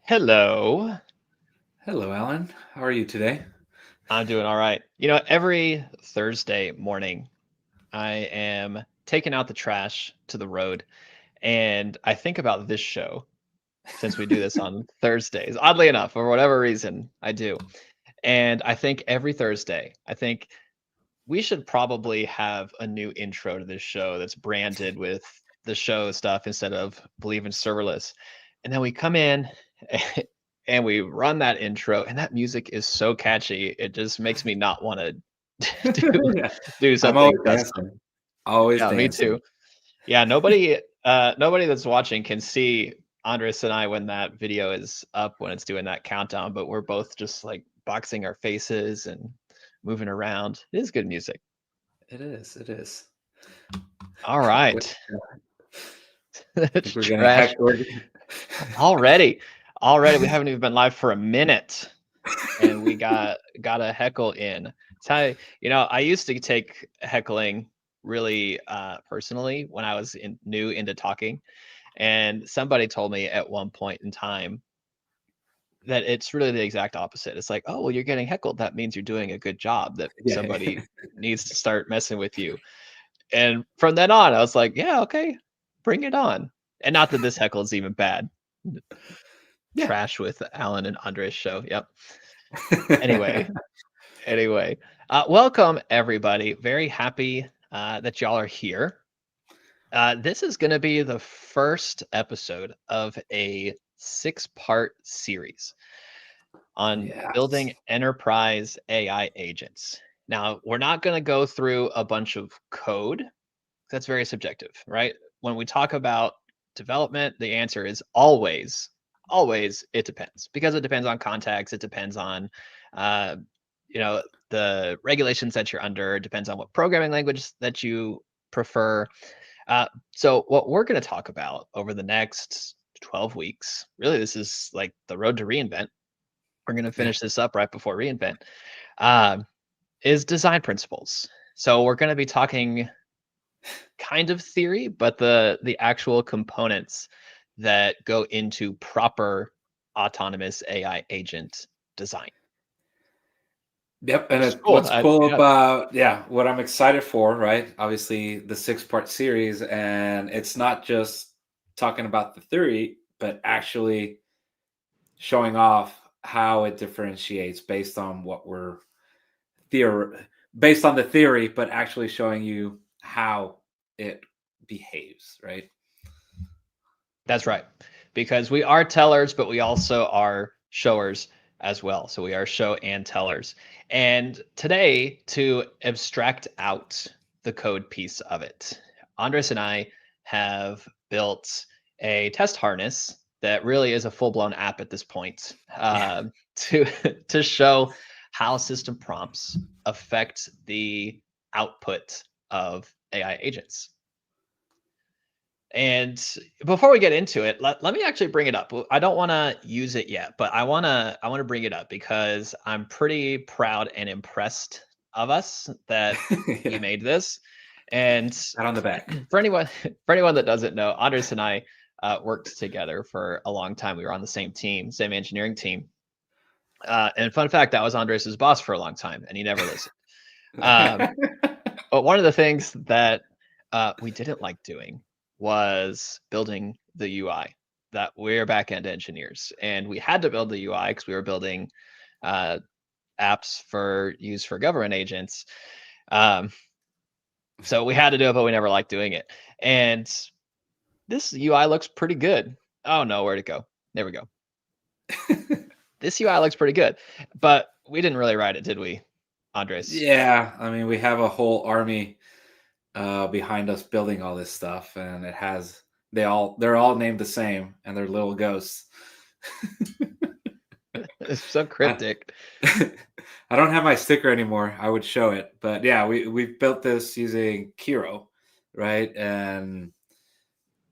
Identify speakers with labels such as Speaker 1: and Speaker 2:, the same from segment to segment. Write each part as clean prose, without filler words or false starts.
Speaker 1: Hello.
Speaker 2: Hello, Alan. How are you today?
Speaker 1: I'm doing all right. Every Thursday morning, I am taking out the trash to the road, and I think about this show since we do this on Thursdays. Oddly enough, for whatever reason, I do. And I think every Thursday, I think we should probably have a new intro to this show that's branded with the show stuff instead of Believe in Serverless. And then we come in and we run that intro, and that music is so catchy. It just makes me not want to do
Speaker 2: Yeah.
Speaker 1: do
Speaker 2: I'm
Speaker 1: something
Speaker 2: always
Speaker 1: custom.
Speaker 2: dancing. Always
Speaker 1: Yeah, me
Speaker 2: dancing.
Speaker 1: too. Yeah, nobody that's watching can see Andres and I when that video is up when it's doing that countdown, but we're both just like boxing our faces and moving around. It is good music.
Speaker 2: It is. It is.
Speaker 1: All
Speaker 2: What,
Speaker 1: right.
Speaker 2: I
Speaker 1: It's
Speaker 2: think we're gonna
Speaker 1: trash
Speaker 2: heckle.
Speaker 1: already. Already, we haven't even been live for a minute, and we got a heckle in. I used to take heckling really personally when I was new into talking, and somebody told me at one point in time that it's really the exact opposite. It's like, oh, well, you're getting heckled. That means you're doing a good job. That
Speaker 2: Yeah.
Speaker 1: somebody needs to start messing with you. And from then on, I was like, yeah, okay, bring it on. And not that this heckle is even bad.
Speaker 2: Yeah.
Speaker 1: Trash with Alan and Andres show. Yep. Anyway, anyway, welcome everybody. Very happy that y'all are here. This is going to be the first episode of a six-part series on
Speaker 2: Yes.
Speaker 1: building enterprise AI agents. Now, we're not going to go through a bunch of code. That's very subjective, right? When we talk about development, the answer is always it depends, because it depends on context. It depends on, uh, the regulations that you're under. It depends on what programming language that you prefer. So what we're going to talk about over the next 12 weeks, really, this is like the road to reInvent. We're going to
Speaker 2: Yeah.
Speaker 1: finish this up right before reInvent. Um, is design principles. So we're going to be talking kind of theory, but the actual components that go into proper autonomous AI agent design,
Speaker 2: Yep. And
Speaker 1: which is cool.
Speaker 2: what's cool
Speaker 1: Yeah,
Speaker 2: about what I'm excited for, right? Obviously, the 6-part series, and it's not just talking about the theory, but actually showing off how it differentiates based on what we're theory based on the theory, but actually showing you how it behaves, right?
Speaker 1: that's right. Because we are tellers, but we also are showers as well. So we are show and tellers. And today, to abstract out the code piece of it, Andres and I have built a test harness that really is a full-blown app at this point,
Speaker 2: Yeah.
Speaker 1: to to show how system prompts affect the output of AI agents. And before we get into it, let me actually bring it up. I don't want to use it yet, but I want to bring it up because I'm pretty proud and impressed of us that we
Speaker 2: Yeah.
Speaker 1: made this. And
Speaker 2: Pat on the back.
Speaker 1: for anyone for anyone that doesn't know, Andres and I worked together for a long time. We were on the same team, same engineering team. And fun fact, I was Andres's boss for a long time, and he never listened. Um, but one of the things that we didn't like doing was building the UI. That we're backend engineers, and we had to build the UI because we were building uh, apps for use for government agents. Um, so we had to do it, but we never liked doing it. And this UI looks pretty good. Oh no, where'd it go? There we go. This UI looks pretty good, but we didn't really write it, did we, Andres?
Speaker 2: Yeah, I mean, we have a whole army behind us building all this stuff, and they're all named the same, and they're little ghosts.
Speaker 1: It's so
Speaker 2: I,
Speaker 1: cryptic.
Speaker 2: I don't have my sticker anymore. I would show it, but yeah, we built this using Kiro, right? And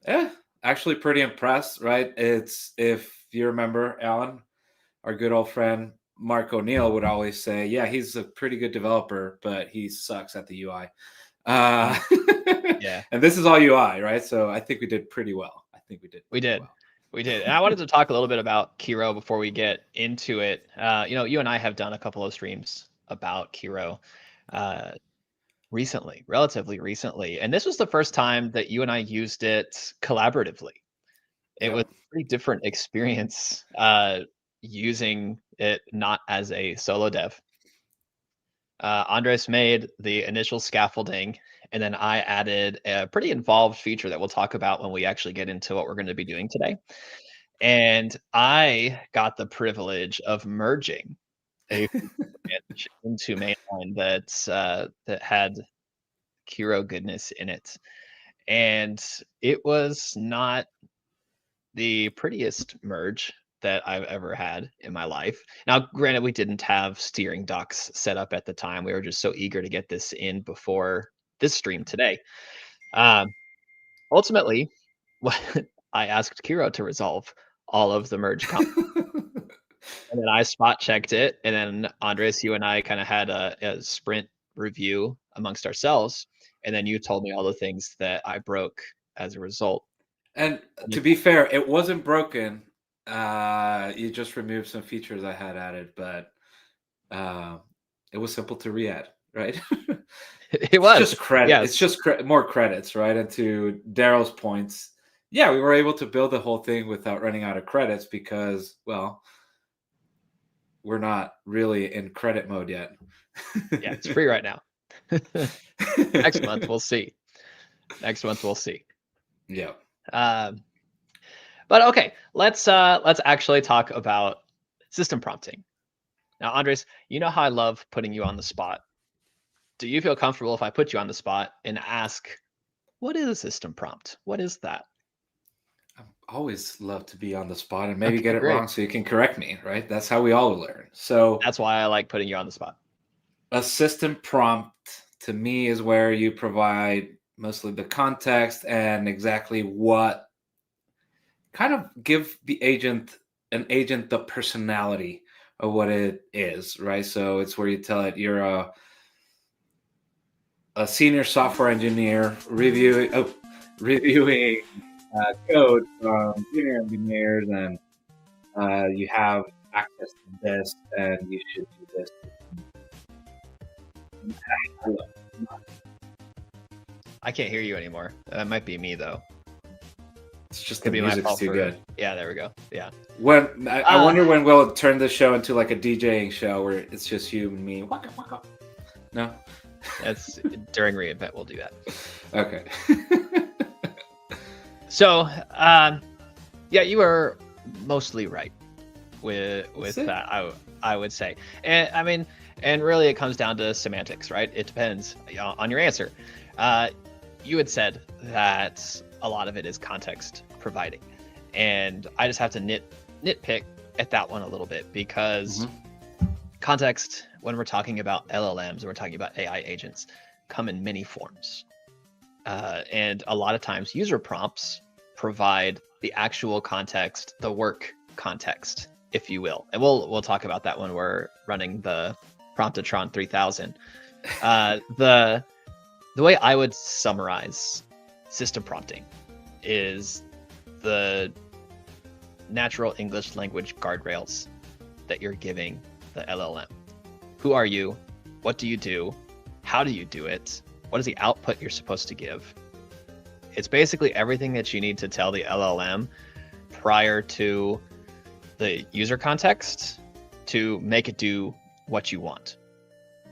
Speaker 2: yeah, actually pretty impressed, right? It's, if you remember, Alan, our good old friend Mark O'Neill would always say, yeah, he's a pretty good developer, but he sucks at the UI. Uh,
Speaker 1: Yeah,
Speaker 2: and this is all UI, right? So I think we did pretty well. I think we did
Speaker 1: we
Speaker 2: pretty
Speaker 1: did.
Speaker 2: well.
Speaker 1: We did. And I wanted to talk a little bit about Kiro before we get into it. You and I have done a couple of streams about Kiro uh, recently, relatively recently. And this was the first time that you and I used it collaboratively. It was
Speaker 2: Yep.
Speaker 1: a pretty different experience using it not as a solo dev. Andres made the initial scaffolding, and then I added a pretty involved feature that we'll talk about when we actually get into what we're going to be doing today. And I got the privilege of merging a branch into mainline that had Kiro goodness in it. And it was not the prettiest merge that I've ever had in my life. Now, granted, we didn't have steering ducks set up at the time. We were just so eager to get this in before this stream today. Um, Ultimately, what I asked Kiro to resolve all of the merge and then I spot checked it. And then Andres, you and I kind of had a sprint review amongst ourselves. And then you told me all the things that I broke as a result.
Speaker 2: And to be fair, it wasn't broken. You just removed some features I had added, but it was simple to re-add, right?
Speaker 1: It
Speaker 2: It's
Speaker 1: was.
Speaker 2: just credit.
Speaker 1: Yes.
Speaker 2: It's just more credits, right? And to Daryl's points, yeah, we were able to build the whole thing without running out of credits because, well, we're not really in credit mode yet.
Speaker 1: Yeah, it's free right now. Next month we'll see. Next month we'll see.
Speaker 2: Yeah.
Speaker 1: But okay, let's actually talk about system prompting. Now, Andres, you know how I love putting you on the spot. Do you feel comfortable if I put you on the spot and ask, what is a system prompt? What is that?
Speaker 2: I always love to be on the spot and maybe
Speaker 1: Okay,
Speaker 2: get it
Speaker 1: great.
Speaker 2: wrong so you can correct me, right? That's how we all learn. So
Speaker 1: That's why I like putting you on the spot.
Speaker 2: a system prompt to me is where you provide mostly the context and exactly what kind of give the agent the personality of what it is, right? So it's where you tell it you're a senior software engineer reviewing code from junior engineers, and you have access to this, and you should do this.
Speaker 1: I can't hear you anymore. That might be me though.
Speaker 2: It's just
Speaker 1: Could
Speaker 2: the
Speaker 1: be my
Speaker 2: music's
Speaker 1: fault
Speaker 2: too good.
Speaker 1: Yeah, there we go. Yeah.
Speaker 2: When I wonder when we'll turn this show into like a DJing show where it's just you and me. Waka, waka. No,
Speaker 1: That's during reInvent we'll do that.
Speaker 2: okay.
Speaker 1: So, yeah, you were mostly right with that. I would say, and I mean, and really, it comes down to semantics, right? It depends on your answer. You had said that a lot of it is context providing, and I just have to nitpick at that one a little bit because context, when we're talking about LLMs, we're talking about AI agents, come in many forms. And a lot of times user prompts provide the actual context, the work context, if you will. And we'll talk about that when we're running the Promptatron 3000. The way I would summarize system prompting is the natural English language guardrails that you're giving the LLM. Who are you? What do you do? How do you do it? What is the output you're supposed to give? It's basically everything that you need to tell the LLM prior to the user context to make it do what you want.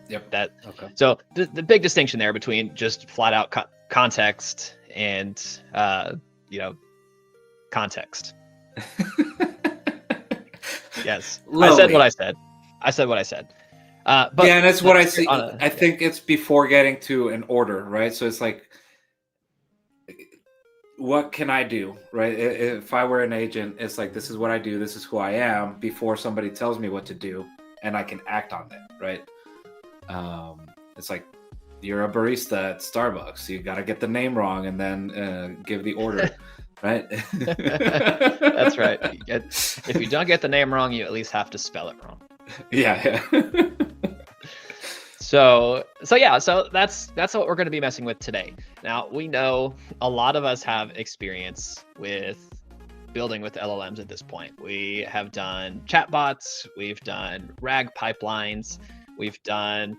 Speaker 2: Yep.
Speaker 1: Okay. So the big distinction there between just flat out context and context. Yes, I said what I said. But
Speaker 2: yeah, and that's what I see. I think it's before getting to an order, right? So it's like, what can I do, right? If I were an agent, it's like, this is what I do, this is who I am, before somebody tells me what to do, and I can act on it, right? It's like, you're a barista at Starbucks. You got to get the name wrong and then give the order, right?
Speaker 1: That's right. If you don't get the name wrong, you at least have to spell it wrong.
Speaker 2: Yeah.
Speaker 1: So that's what we're going to be messing with today. Now, we know a lot of us have experience with building with LLMs at this point. We have done chatbots, we've done RAG pipelines, we've done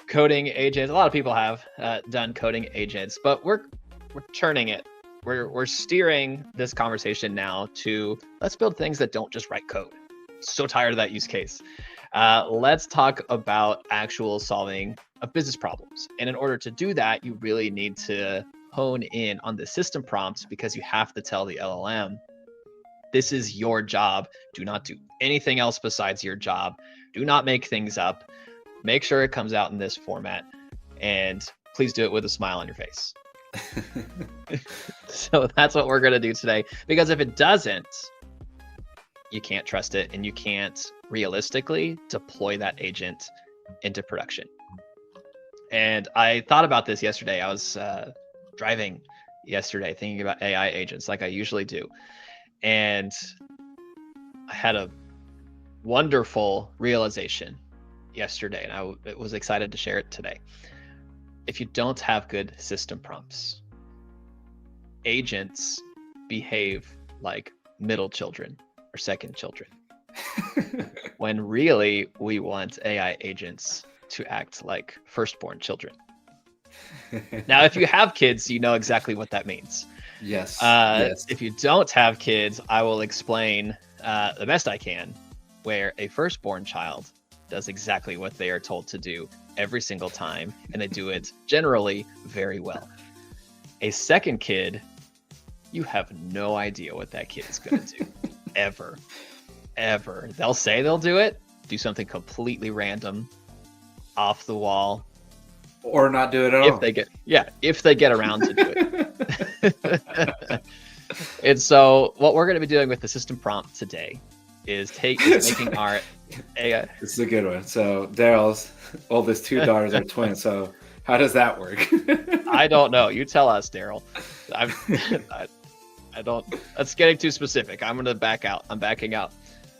Speaker 1: coding agents. A lot of people have done coding agents, but we're turning it. We're steering this conversation now to let's build things that don't just write code. So tired of that use case. Let's talk about actual solving of business problems. And in order to do that, you really need to hone in on the system prompts, because you have to tell the LLM, this is your job. Do not do anything else besides your job. Do not make things up. Make sure it comes out in this format. And please do it with a smile on your face. So that's what we're going to do today. Because if it doesn't, you can't trust it, and you can't realistically deploy that agent into production. And I thought about this yesterday. I was driving yesterday thinking about AI agents like I usually do. And I had a wonderful realization yesterday, and I was excited to share it today. If you don't have good system prompts, agents behave like middle children or second children. When really we want AI agents to act like firstborn children. Now, if you have kids, you know exactly what that means.
Speaker 2: Yes.
Speaker 1: If you don't have kids, I will explain the best I can, where a firstborn child does exactly what they are told to do every single time, and they do it generally very well. A second kid, you have no idea what that kid is going to do. Ever. They'll say they'll do it, do something completely random, off the wall,
Speaker 2: or not do it at all.
Speaker 1: If they get around to do it. And so what we're going to be doing with the system prompt today is making our AI.
Speaker 2: This is a good one. So Daryl's oldest two daughters are twins. So how does that work?
Speaker 1: I don't know. You tell us, Daryl. I don't. That's getting too specific. I'm going to back out. I'm backing out.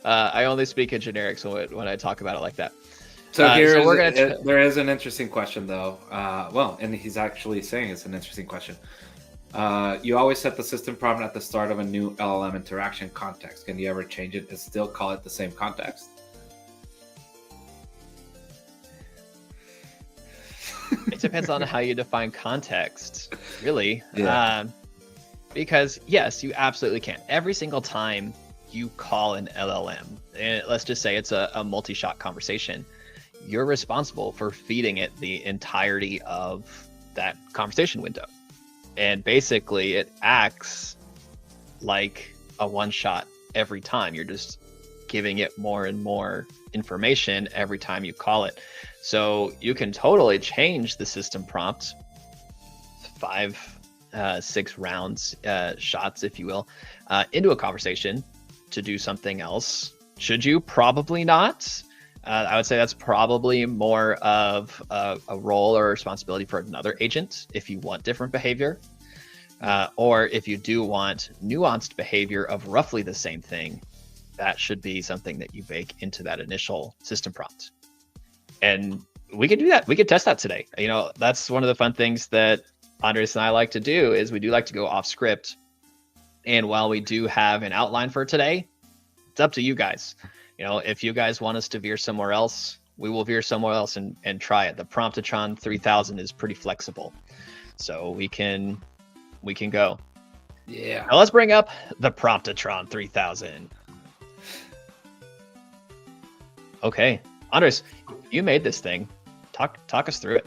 Speaker 1: I only speak in generics when I talk about it like that.
Speaker 2: So there is an interesting question, though. And he's actually saying it's an interesting question. You always set the system prompt at the start of a new LLM interaction context. Can you ever change it and still call it the same context?
Speaker 1: It depends on how you define context, really.
Speaker 2: Yeah.
Speaker 1: Because yes, you absolutely can. Every single time you call an LLM, and let's just say it's a multi-shot conversation, you're responsible for feeding it the entirety of that conversation window. And basically it acts like a one-shot every time. You're just giving it more and more information every time you call it. So you can totally change the system prompt 5-6 rounds, shots, if you will, into a conversation to do something else. Should you? Probably not. I would say that's probably more of a role or responsibility for another agent if you want different behavior. Or if you do want nuanced behavior of roughly the same thing, that should be something that you bake into that initial system prompt. And we can do that. We could test that today. You know, that's one of the fun things that Andres and I like to do, is we do like to go off script. And while we do have an outline for today, it's up to you guys. You know, if you guys want us to veer somewhere else, we will veer somewhere else and try it. The Promptatron 3000 is pretty flexible, so we can go.
Speaker 2: Yeah.
Speaker 1: Now let's bring up the Promptatron 3000. Okay, Andres, you made this thing. Talk us through it.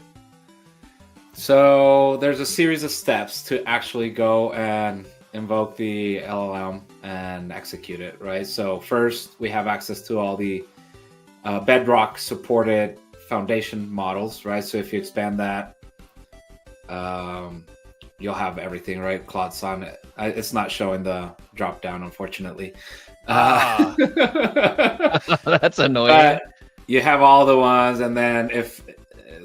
Speaker 2: So there's a series of steps to actually go and invoke the LLM and execute it, right? So first, we have access to all the Bedrock supported foundation models, right? So if you expand that, you'll have everything, right? Claude Sonnet. It's not showing the drop down, unfortunately.
Speaker 1: That's annoying.
Speaker 2: But you have all the ones, and then if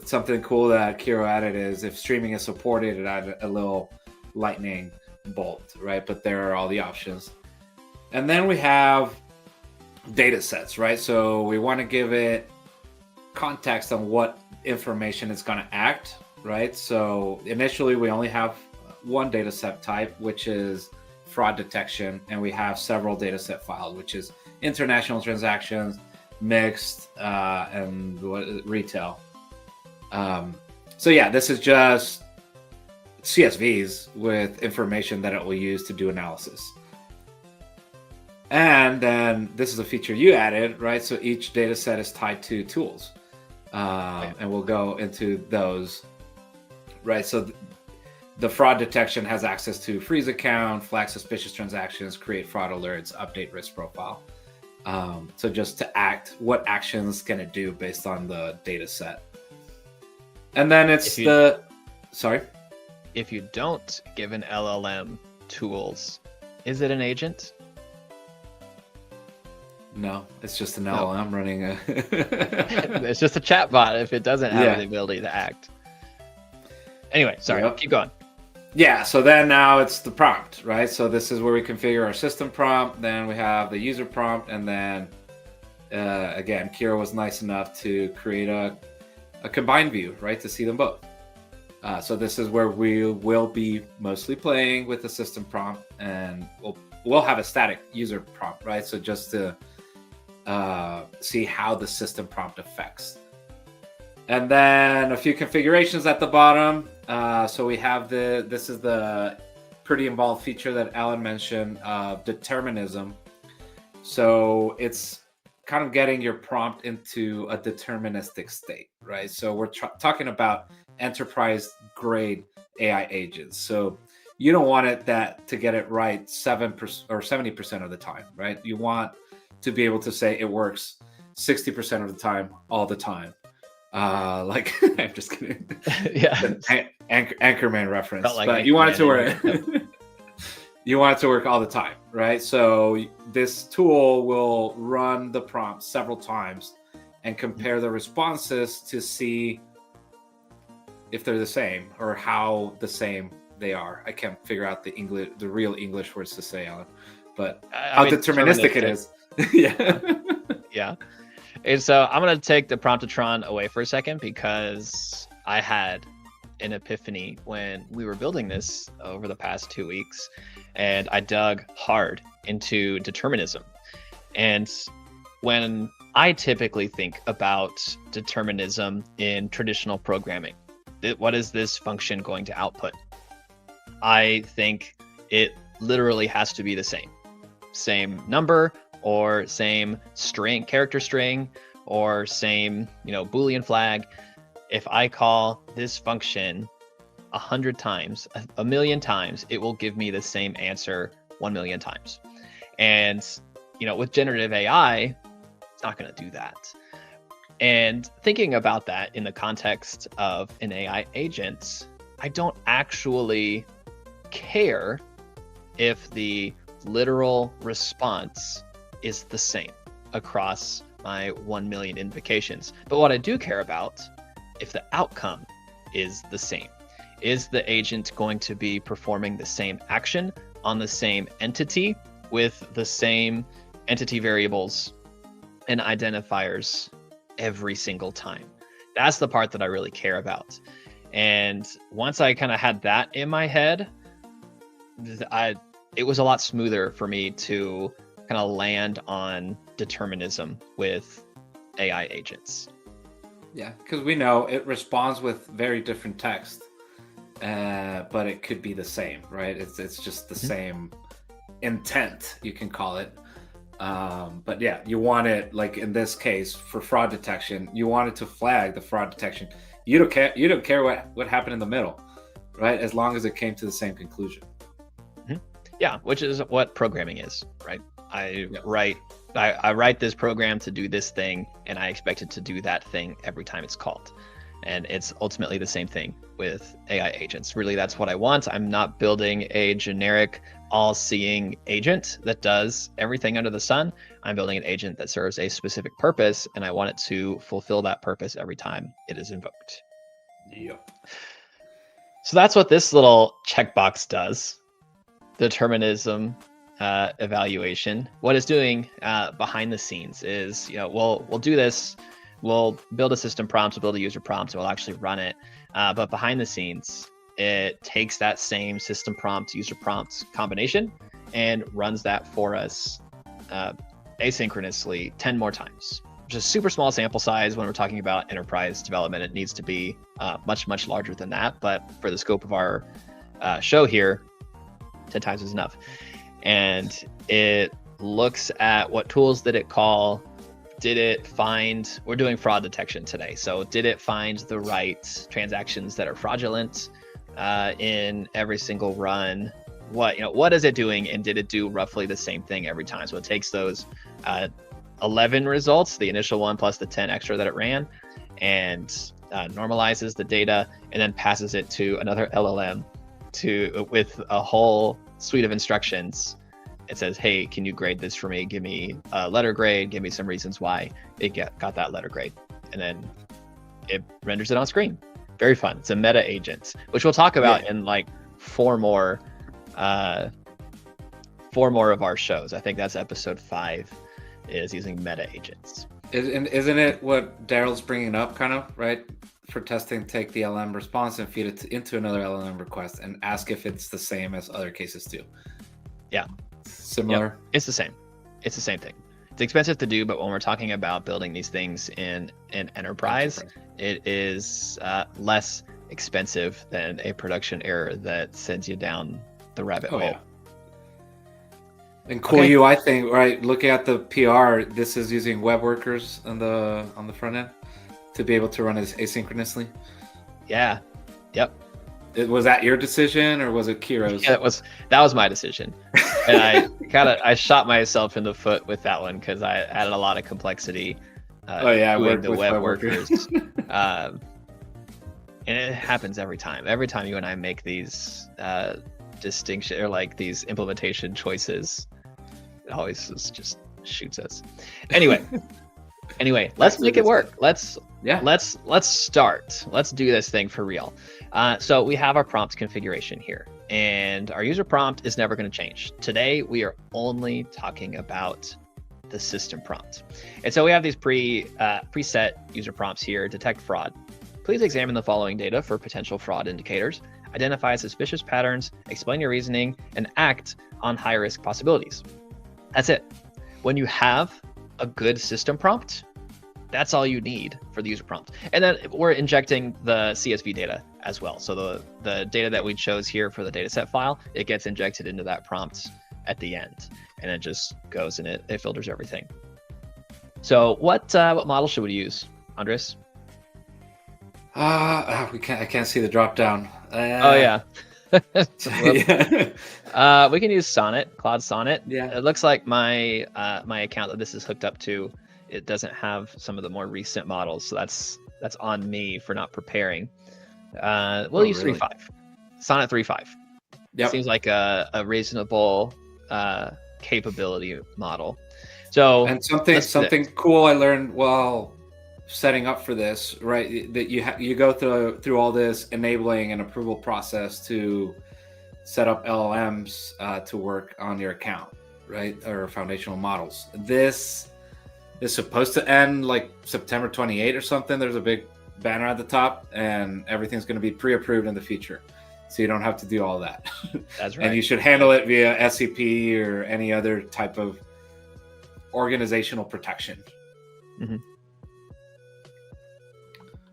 Speaker 2: something cool that Kiro added is if streaming is supported, it added a little lightning bolt, right? But there are all the options. And then we have data sets, right? So we want to give it context on what information it's going to act, right? So initially we only have one data set type, which is fraud detection, and we have several data set files, which is international transactions, mixed, and retail. So yeah, this is just CSVs with information that it will use to do analysis. And then this is a feature you added, right? So each data set is tied to tools. And we'll go into those, right? So the fraud detection has access to freeze account, flag suspicious transactions, create fraud alerts, update risk profile. So just to act, what actions can it do based on the data set? And then it's sorry?
Speaker 1: If you don't give an LLM tools, is it an agent?
Speaker 2: No, it's just an LLM running a...
Speaker 1: It's just a chatbot if it doesn't have the ability to act. Anyway, sorry, keep going.
Speaker 2: Yeah, so then now it's the prompt, right? So this is where we configure our system prompt. Then we have the user prompt. And then, again, Kira was nice enough to create a combined view, right? To see them both. So this is where we will be mostly playing with the system prompt. And we'll have a static user prompt, right? So just to see how the system prompt affects. And then a few configurations at the bottom. So we have this is the pretty involved feature that Alan mentioned, determinism. So it's kind of getting your prompt into a deterministic state, right? So we're talking about enterprise grade AI agents. So you don't want it to get it right 7% or 70% of the time, right? You want to be able to say it works 60% of the time, all the time. Like I'm just kidding.
Speaker 1: Yeah,
Speaker 2: Anchorman reference.
Speaker 1: Like
Speaker 2: but you want it to work. You want it to work all the time, right? So this tool will run the prompt several times and compare the responses to see if they're the same or how the same they are. I can't figure out the real English words to say, Alan, but how deterministic it is. Yeah.
Speaker 1: Yeah. And so I'm going to take the promptatron away for a second because I had an epiphany when we were building this over the past 2 weeks, and I dug hard into determinism. And when I typically think about determinism in traditional programming, what is this function going to output? I think it literally has to be the same number, or same string, character string, or same, Boolean flag. If I call this function 100 times, 1,000,000 times, it will give me the same answer 1,000,000 times. And, with generative AI, it's not going to do that. And thinking about that in the context of an AI agent, I don't actually care if the literal response is the same across my 1,000,000 invocations. But what I do care about, if the outcome is the same. Is the agent going to be performing the same action on the same entity with the same entity variables and identifiers every single time? That's the part that I really care about. And once I kind of had that in my head, it was a lot smoother for me to kind of land on determinism with AI agents.
Speaker 2: Yeah, because we know it responds with very different text, but it could be the same, right? It's just the same intent, you can call it. But yeah, you want it, like in this case for fraud detection, you want it to flag the fraud detection. You don't care what happened in the middle, right? As long as it came to the same conclusion.
Speaker 1: Yeah, which is what programming is, right? I write this program to do this thing, and I expect it to do that thing every time it's called. And it's ultimately the same thing with AI agents. Really, that's what I want. I'm not building a generic all-seeing agent that does everything under the sun. I'm building an agent that serves a specific purpose, and I want it to fulfill that purpose every time it is invoked.
Speaker 2: Yep.
Speaker 1: So that's what this little checkbox does. Determinism evaluation. What it's doing behind the scenes is, we'll do this. We'll build a system prompt, we'll build a user prompt, and we'll actually run it. But behind the scenes, it takes that same system prompt, user prompt combination, and runs that for us asynchronously 10 more times. Just super small sample size. When we're talking about enterprise development, it needs to be much larger than that. But for the scope of our show here, 10 times is enough. And it looks at what tools did it call. Did it find, we're doing fraud detection today, so did it find the right transactions that are fraudulent in every single run? What is it doing, and did it do roughly the same thing every time? So it takes those 11 results, the initial one plus the 10 extra that it ran, and normalizes the data, and then passes it to another LLM with a whole suite of instructions. It says, hey, can you grade this for me? Give me a letter grade, give me some reasons why it got that letter grade. And then it renders it on screen. Very fun. It's a meta agent, which we'll talk about in like four more of our shows. I think that's episode 5, is using meta agents.
Speaker 2: Isn't it what Daryl's bringing up, kind of, right? For testing, take the LLM response and feed it into another LLM request and ask if it's the same as other cases too.
Speaker 1: Yeah.
Speaker 2: Similar.
Speaker 1: Yep. It's the same. It's the same thing. It's expensive to do, but when we're talking about building these things in enterprise, it is less expensive than a production error that sends you down the rabbit hole.
Speaker 2: Yeah. And cool UI thing, right? Looking at the PR, this is using web workers on the front end to be able to run it asynchronously.
Speaker 1: Yeah. Yep.
Speaker 2: Was that your decision, or was it Kiro's?
Speaker 1: Yeah, that was my decision, and I shot myself in the foot with that one because I added a lot of complexity. Doing the web workers, and it happens every time. Every time you and I make these distinction or like these implementation choices, it always just shoots us. Anyway, let's make it work. Let's start. Let's do this thing for real. So we have our prompt configuration here, and our user prompt is never going to change. Today, we are only talking about the system prompt. And so we have these preset user prompts here. Detect fraud. Please examine the following data for potential fraud indicators. Identify suspicious patterns, explain your reasoning, and act on high-risk possibilities. That's it. When you have a good system prompt, that's all you need for the user prompt. And then we're injecting the CSV data as well. So the data that we chose here for the dataset file, it gets injected into that prompt at the end, and it just goes and it filters everything. So what model should we use, Andres?
Speaker 2: I can't see the drop down.
Speaker 1: Oh yeah.
Speaker 2: Yeah.
Speaker 1: We can use Sonnet, Claude Sonnet.
Speaker 2: Yeah.
Speaker 1: It looks like my account that this is hooked up to, it doesn't have some of the more recent models, so that's on me for not preparing. We'll use 3.5, Sonnet 3.5.
Speaker 2: Yep.
Speaker 1: Seems like a reasonable capability model. So
Speaker 2: and something cool I learned while setting up for this, right? That you go through all this enabling and approval process to set up LLMs to work on your account, right? Or foundational models. This is supposed to end like September 28 or something. There's a big banner at the top, and everything's going to be pre-approved in the future, so you don't have to do all that.
Speaker 1: That's right.
Speaker 2: And you should handle it via SCP or any other type of organizational protection.
Speaker 1: Mm-hmm.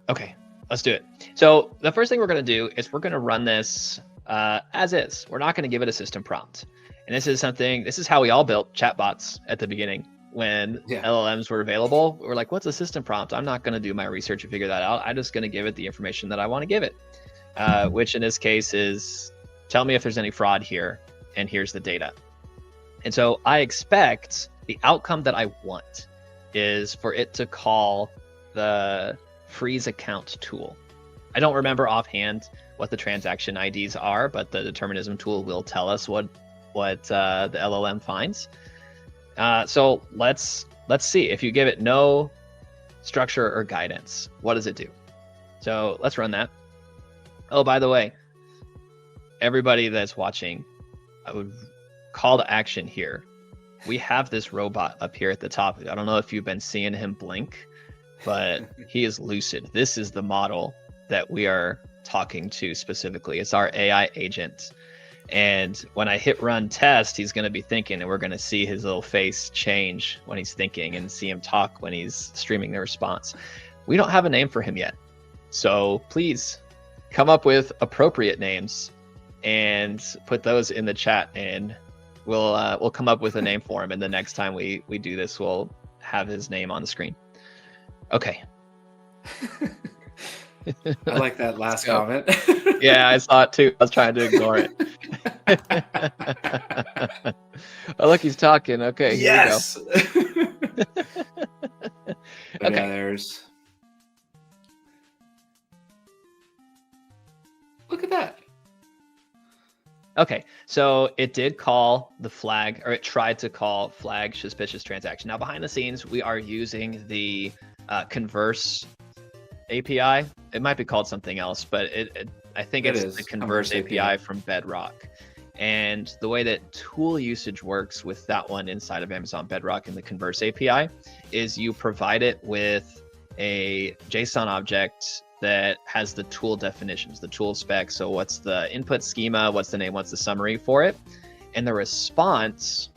Speaker 1: Okay, let's do it. So the first thing we're going to do is we're going to run this as is. We're not going to give it a system prompt. And this is how we all built chatbots at the beginning. When LLMs were available, we were like, what's a system prompt? I'm not going to do my research and figure that out. I'm just going to give it the information that I want to give it, which in this case is, tell me if there's any fraud here, and here's the data. And so I expect the outcome that I want is for it to call the freeze account tool. I don't remember offhand what the transaction IDs are, but the determinism tool will tell us what the LLM finds. So let's see. If you give it no structure or guidance, what does it do? So let's run that. Oh, by the way, everybody that's watching, I would call to action here. We have this robot up here at the top. I don't know if you've been seeing him blink, but he is lucid. This is the model that we are talking to specifically. It's our AI agent. And when I hit run test, he's going to be thinking, and we're going to see his little face change when he's thinking and see him talk when he's streaming the response. We don't have a name for him yet. So please come up with appropriate names and put those in the chat, and we'll come up with a name for him. And the next time we do this, we'll have his name on the screen. Okay.
Speaker 2: I like that last comment.
Speaker 1: Yeah, I saw it too. I was trying to ignore it. Oh, look, he's talking. Okay,
Speaker 2: yes.
Speaker 1: Here we go. Okay.
Speaker 2: Yeah, there's. Look at that.
Speaker 1: Okay, so it did call the flag, or it tried to call flag suspicious transaction. Now, behind the scenes, we are using the Converse API. It might be called something else, but I think it's the Converse API from Bedrock. And the way that tool usage works with that one inside of Amazon Bedrock and the Converse API is you provide it with a JSON object that has the tool definitions, the tool specs. So what's the input schema, what's the name, what's the summary for it? And the response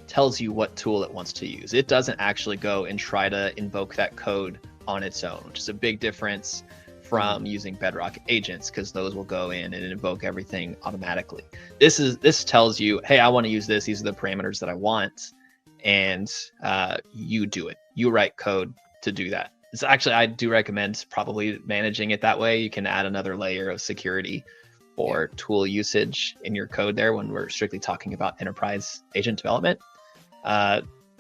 Speaker 1: tells you what tool it wants to use. It doesn't actually go and try to invoke that code on its own, which is a big difference from using Bedrock agents, because those will go in and invoke everything automatically. This tells you, hey, I want to use this. These are the parameters that I want, and you do it. You write code to do that. It's actually, I do recommend probably managing it that way. You can add another layer of security for tool usage in your code there when we're strictly talking about enterprise agent development.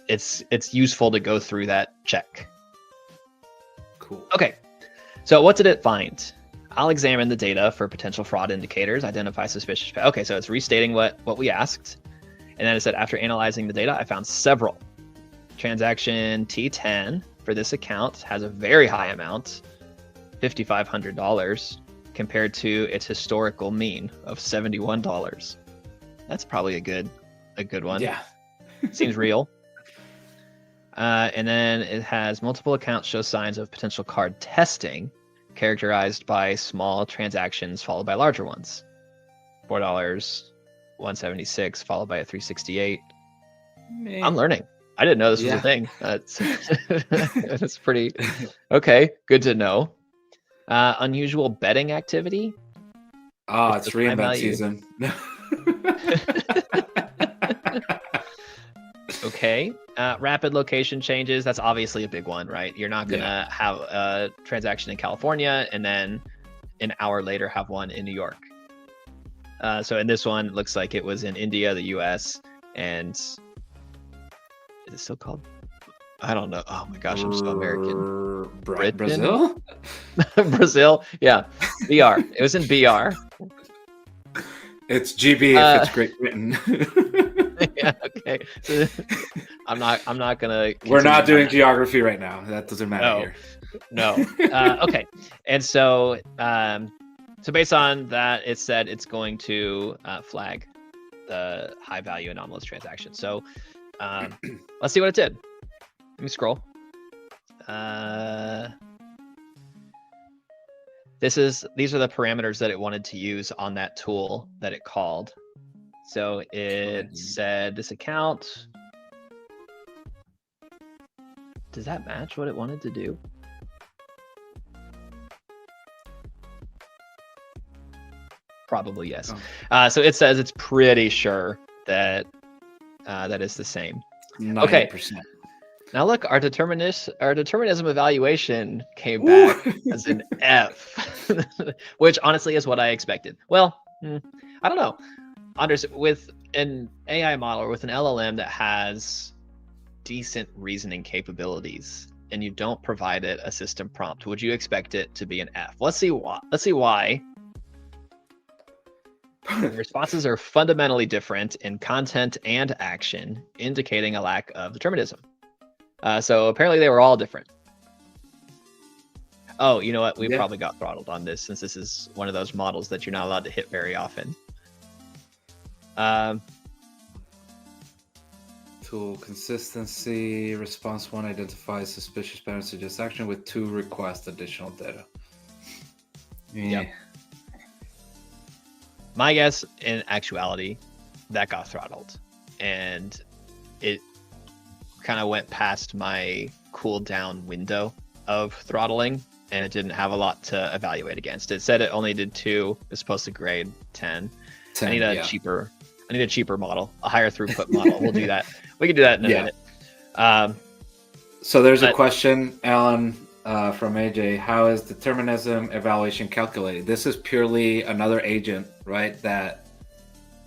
Speaker 1: It's useful to go through that check.
Speaker 2: Cool.
Speaker 1: Okay, so what did it find? I'll examine the data for potential fraud indicators, identify suspicious. Okay, so it's restating what we asked. And then it said, after analyzing the data, I found several. Transaction T10 for this account has a very high amount, $5,500, compared to its historical mean of $71. That's probably a good one.
Speaker 2: Yeah.
Speaker 1: Seems real. And then it has multiple accounts show signs of potential card testing, characterized by small transactions followed by larger ones. $4, 176 followed by a 368. Man. I'm learning. I didn't know this was a thing. That's pretty okay. Good to know. Unusual betting activity.
Speaker 2: Oh, it's reinvent season.
Speaker 1: Okay. Rapid location changes. That's obviously a big one, right? You're not going to have a transaction in California and then an hour later have one in New York. So in this one, it looks like it was in India, the US, and is it still called? I don't know. Oh my gosh, I'm so American.
Speaker 2: Brazil?
Speaker 1: Brazil? Yeah. BR. It was in BR.
Speaker 2: It's GB if it's Great Britain.
Speaker 1: Yeah, okay. So, I'm not gonna.
Speaker 2: We're not doing geography right now. That doesn't matter here.
Speaker 1: No. Okay. And so, so based on that, it said it's going to flag the high value anomalous transaction. So, let's see what it did. Let me scroll. These are the parameters that it wanted to use on that tool that it called. So it said this account. Does that match what it wanted to do? Probably yes. So it says it's pretty sure that that is the same.
Speaker 2: 90%.
Speaker 1: Okay. Now look, our determinism evaluation came back as an F, which honestly is what I expected. Well, I don't know. Anders, with an AI model or with an LLM that has decent reasoning capabilities and you don't provide it a system prompt, would you expect it to be an F? Let's see why. The responses are fundamentally different in content and action, indicating a lack of determinism. So apparently they were all different. Oh, you know what? We probably got throttled on this since this is one of those models that you're not allowed to hit very often.
Speaker 2: Tool consistency. Response 1 identifies suspicious pattern, suggests action with 2 request additional data.
Speaker 1: Yeah. My guess, in actuality, that got throttled, and it kind of went past my cooldown window of throttling, and it didn't have a lot to evaluate against. It said it only did 2. It's supposed to grade 10. I need a cheaper model, a higher throughput model. We'll do that. We can do that in a minute.
Speaker 2: So there's a question, Alan, from AJ. How is determinism evaluation calculated? This is purely another agent, right, that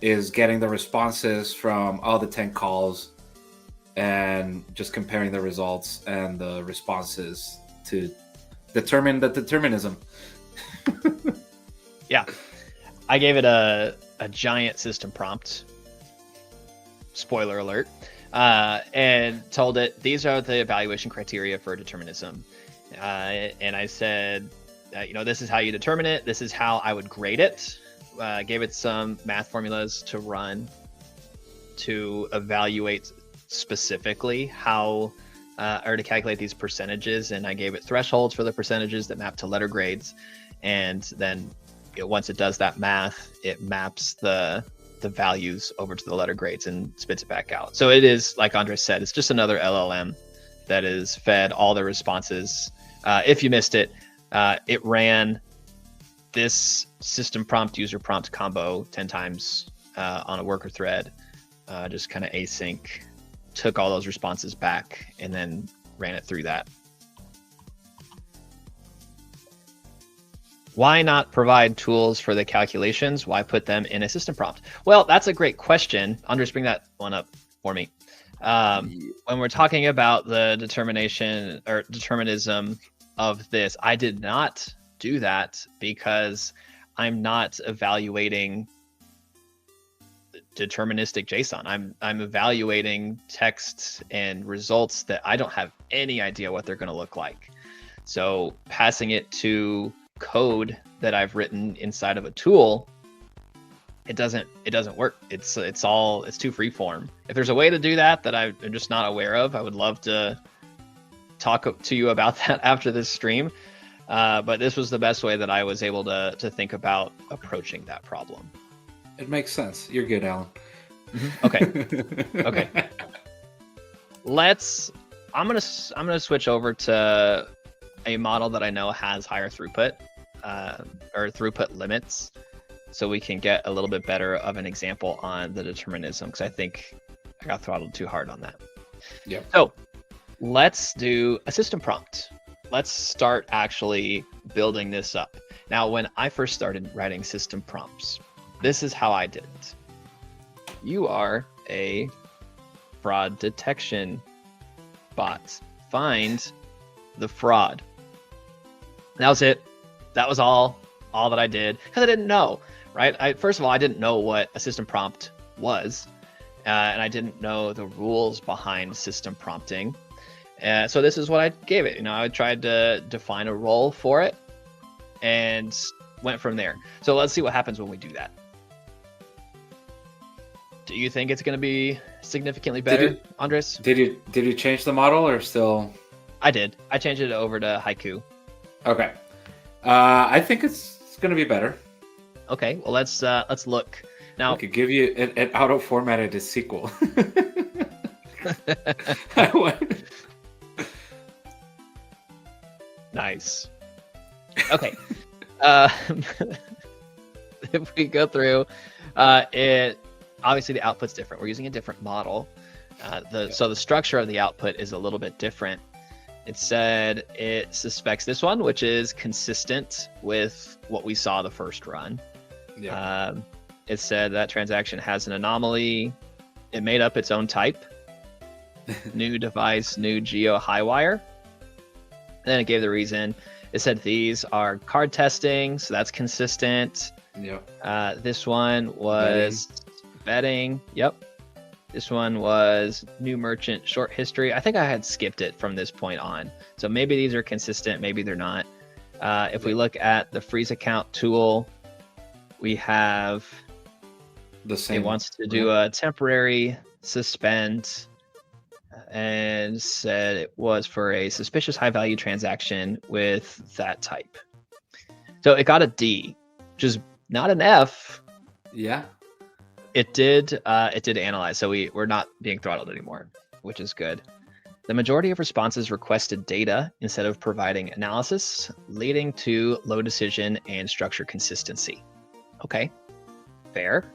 Speaker 2: is getting the responses from all the 10 calls and just comparing the results and the responses to determine the determinism.
Speaker 1: Yeah. I gave it a giant system prompt. Spoiler alert. And told it, these are the evaluation criteria for determinism. And I said, this is how you determine it. This is how I would grade it. Gave it some math formulas to run to evaluate specifically how, or to calculate these percentages. And I gave it thresholds for the percentages that map to letter grades. And then once it does that math, it maps the values over to the letter grades and spits it back out. So it is, like Andres said, it's just another LLM that is fed all the responses. If you missed it, it ran this system prompt user prompt combo 10 times on a worker thread, just kind of async, took all those responses back and then ran it through that. Why not provide tools for the calculations? Why put them in a system prompt? Well, that's a great question. Andres, bring that one up for me. When we're talking about the determination or determinism of this, I did not do that because I'm not evaluating deterministic JSON. I'm evaluating text and results that I don't have any idea what they're going to look like. So passing it to code that I've written inside of a tool, it doesn't work. It's too freeform. If there's a way to do that I'm just not aware of, I would love to talk to you about that after this stream. But this was the best way that I was able to think about approaching that problem.
Speaker 2: It makes sense. You're good, Alan.
Speaker 1: Okay. Okay. I'm gonna switch over to a model that I know has higher throughput, or throughput limits, so we can get a little bit better of an example on the determinism, because I think I got throttled too hard on that.
Speaker 2: Yep.
Speaker 1: So let's do a system prompt. Let's start actually building this up. Now, when I first started writing system prompts, this is how I did it. You are a fraud detection bot. Find the fraud. That was it. That was all that I did, because I didn't know, right? First of all, I didn't know what a system prompt was, and I didn't know the rules behind system prompting. So this is what I gave it. I tried to define a role for it and went from there. So let's see what happens when we do that. Do you think it's going to be significantly better, Andres?
Speaker 2: Did you change the model or still?
Speaker 1: I did. I changed it over to Haiku.
Speaker 2: Okay. I think it's going to be better.
Speaker 1: Okay. Well, let's look. Now,
Speaker 2: I could give you an auto formatted as SQL.
Speaker 1: Nice. Okay. If we go through, it obviously the output's different. We're using a different model. So the structure of the output is a little bit different. It said it suspects this one, which is consistent with what we saw the first run. Yeah. It said that transaction has an anomaly. It made up its own type. New device, new geo high wire. And then it gave the reason. It said these are card testing, so that's consistent. Yep. This one was betting. Yep. This one was new merchant short history. I think I had skipped it from this point on. So maybe these are consistent, maybe they're not. If we look at the freeze account tool, we have
Speaker 2: the same.
Speaker 1: It wants to do a temporary suspend, and said it was for a suspicious high value transaction with that type. So it got a D, which is not an F,
Speaker 2: Yeah.
Speaker 1: It did analyze, so we're not being throttled anymore, which is good. The majority of responses requested data instead of providing analysis, leading to low decision and structure consistency. Okay, fair.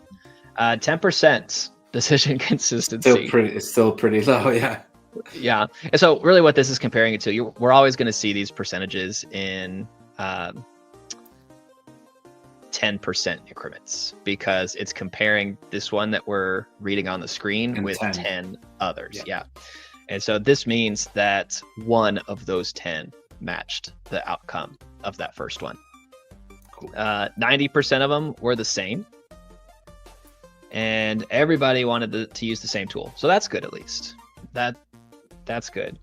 Speaker 1: 10% decision consistency.
Speaker 2: It's still pretty low, yeah.
Speaker 1: Yeah. And so really what this is comparing it to, we're always going to see these percentages in 10% increments, because it's comparing this one that we're reading on the screen
Speaker 2: And
Speaker 1: with
Speaker 2: 10.
Speaker 1: 10 others. Yeah. And so this means that one of those 10 matched the outcome of that first one.
Speaker 2: Cool.
Speaker 1: 90% of them were the same. And everybody wanted to use the same tool. So that's good, at least. That's good.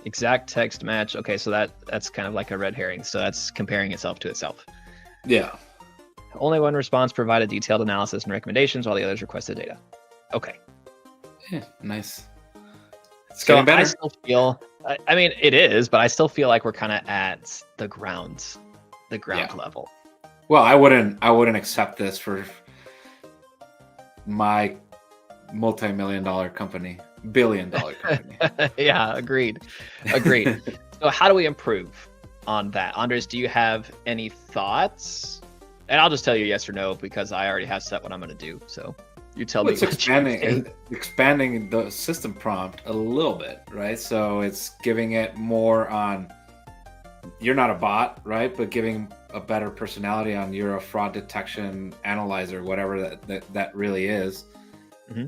Speaker 1: Exact text match. Okay, so that's kind of like a red herring. So that's comparing itself to itself.
Speaker 2: Yeah.
Speaker 1: Only one response provided detailed analysis and recommendations, while the others requested data. Okay.
Speaker 2: Yeah, nice. It's
Speaker 1: So
Speaker 2: getting better.
Speaker 1: I still feel, I mean, it is, but I still feel like we're kind of at the ground level.
Speaker 2: Well, I wouldn't accept this for my multi-million-dollar company, billion-dollar company.
Speaker 1: Yeah, agreed. So how do we improve on that? Andres, do you have any thoughts? And I'll just tell you yes or no, because I already have set what I'm going to do. So you tell me.
Speaker 2: It's expanding the system prompt a little bit, right? So it's giving it more on, you're not a bot, right? But giving a better personality on, you're a fraud detection analyzer, whatever that really is.
Speaker 1: Mm-hmm.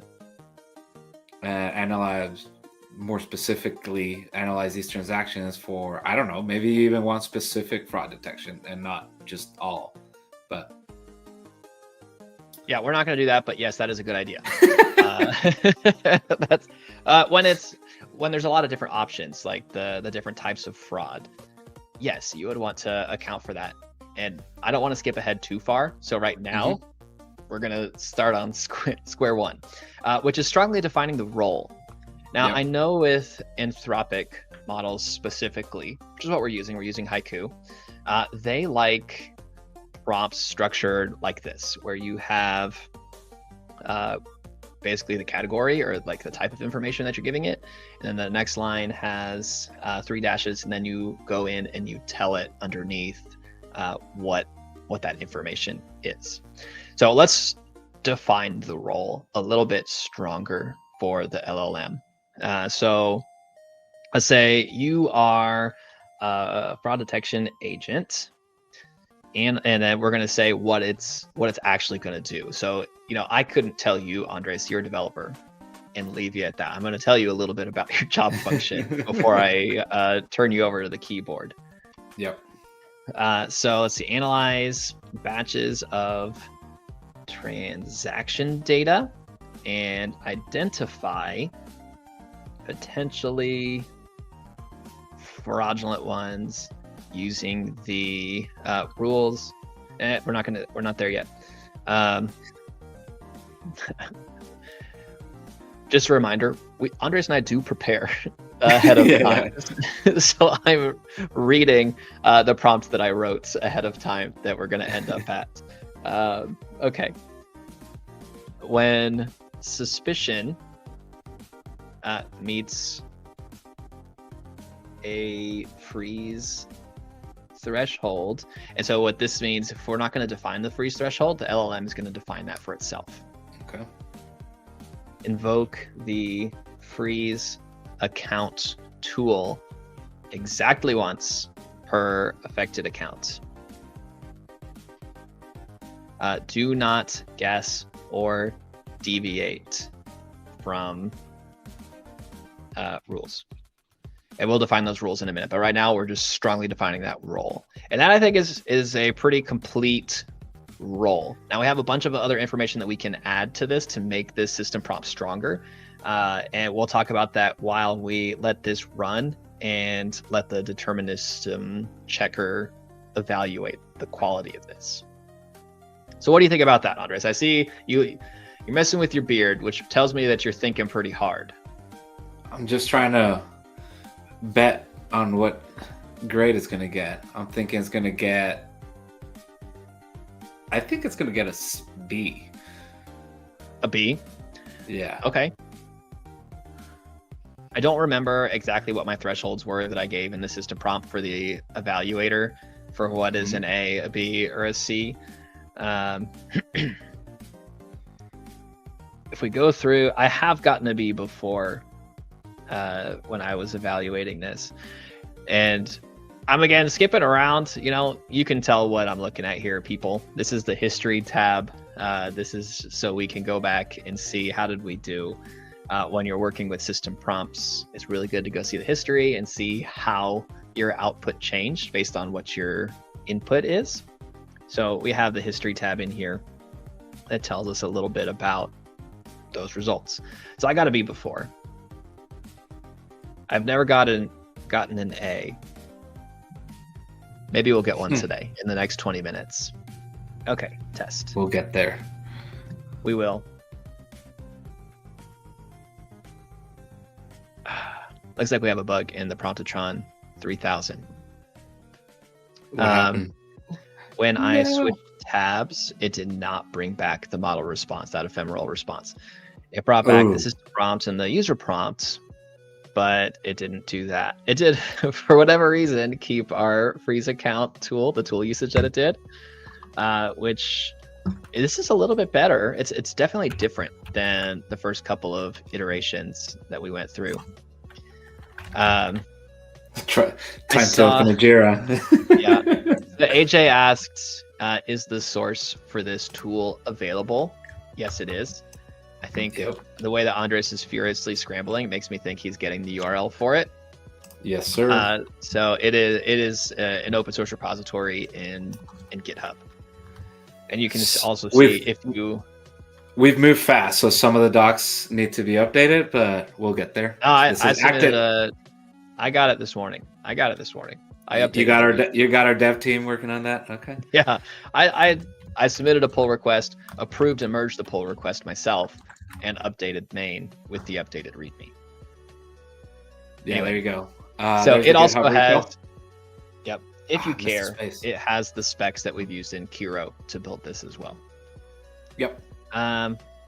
Speaker 2: Analyze more specifically, analyze these transactions for, I don't know, maybe you even want specific fraud detection and not just all. But
Speaker 1: yeah, we're not going to do that. But yes, that is a good idea. That's when there's a lot of different options, like the different types of fraud. Yes, you would want to account for that. And I don't want to skip ahead too far. So right now, we're going to start on square one, which is strongly defining the role. Now, I know with Anthropic models specifically, which is what we're using Haiku, they like prompts structured like this, where you have basically the category or like the type of information that you're giving it. And then the next line has 3 dashes, and then you go in and you tell it underneath what that information is. So let's define the role a little bit stronger for the LLM. So let's say you are a fraud detection agent, and then we're going to say what it's actually going to do. So, I couldn't tell you, Andres, you're a developer, and leave you at that. I'm going to tell you a little bit about your job function before I turn you over to the keyboard.
Speaker 2: Yep.
Speaker 1: So let's see, analyze batches of transaction data and identify potentially fraudulent ones using the rules. We're not there yet. Just a reminder, Andres and I do prepare ahead of time. So I'm reading the prompt that I wrote ahead of time that we're going to end up at. Okay. When suspicion meets a freeze threshold, and so what this means, if we're not going to define the freeze threshold, the LLM is going to define that for itself.
Speaker 2: Okay.
Speaker 1: Invoke the freeze account tool exactly once per affected account. Do not guess or deviate from rules. And we'll define those rules in a minute, but right now we're just strongly defining that role. And that, I think, is a pretty complete role. Now we have a bunch of other information that we can add to this to make this system prompt stronger. And we'll talk about that while we let this run and let the determinism checker evaluate the quality of this. So what do you think about that, Andres? I see you're messing with your beard, which tells me that you're thinking pretty hard.
Speaker 2: I'm just trying to bet on what grade it's going to get. I think it's going to get a B.
Speaker 1: A B?
Speaker 2: Yeah.
Speaker 1: Okay. I don't remember exactly what my thresholds were that I gave in the system prompt for the evaluator for what is an A, B, or a C. If we go through, I have gotten a B before when I was evaluating this. And I'm again skipping around. You can tell what I'm looking at here, people. This is the history tab. This is so we can go back and see how did we do when you're working with system prompts. It's really good to go see the history and see how your output changed based on what your input is. So we have the history tab in here that tells us a little bit about those results. So I got a B before. I've never gotten an A. Maybe we'll get one today in the next 20 minutes. Okay, test.
Speaker 2: We'll get there.
Speaker 1: We will. Looks like we have a bug in the Promptatron 3000.
Speaker 2: What happened?
Speaker 1: When I switched tabs, it did not bring back the model response, that ephemeral response. It brought back the system prompt and the user prompts, but it didn't do that. It did, for whatever reason, keep our freeze account tool, the tool usage that it did, which this is a little bit better. It's definitely different than the first couple of iterations that we went through.
Speaker 2: Time to open a Jira.
Speaker 1: Yeah. The AJ asked, is the source for this tool available? Yes, it is. I think the way that Andres is furiously scrambling makes me think he's getting the URL for it.
Speaker 2: Yes, sir.
Speaker 1: So it is an open source repository in GitHub. And you can also see if you...
Speaker 2: We've moved fast, so some of the docs need to be updated, but we'll get there.
Speaker 1: I got it this morning. I updated.
Speaker 2: You got our dev team working on that? Okay.
Speaker 1: Yeah. I submitted a pull request, approved and merged the pull request myself, and updated main with the updated README.
Speaker 2: Yeah,
Speaker 1: anyway,
Speaker 2: there you go.
Speaker 1: So it also has, if you care,
Speaker 2: space.
Speaker 1: it has the specs that we've used in Kiro to build this as well.
Speaker 2: Yep.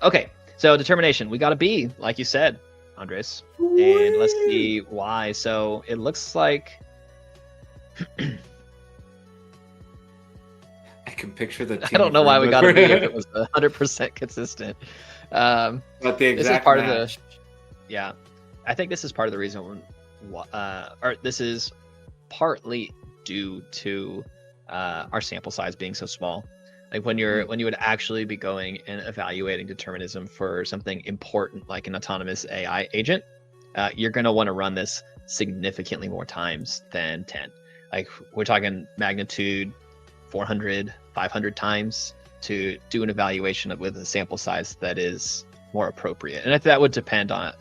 Speaker 1: Okay, so determination. We got a B, like you said, Andres. And let's see why. So it looks like...
Speaker 2: I can picture the team.
Speaker 1: I don't know why we got a B if it was 100% consistent.
Speaker 2: But the exact
Speaker 1: this is part
Speaker 2: match.
Speaker 1: of the... Yeah. I think this is part of the reason or this is partly due to our sample size being so small. Like when you would actually be going and evaluating determinism for something important like an autonomous AI agent, you're going to want to run this significantly more times than 10. Like we're talking magnitude 400, 500 times to do an evaluation with a sample size that is more appropriate. And that would depend on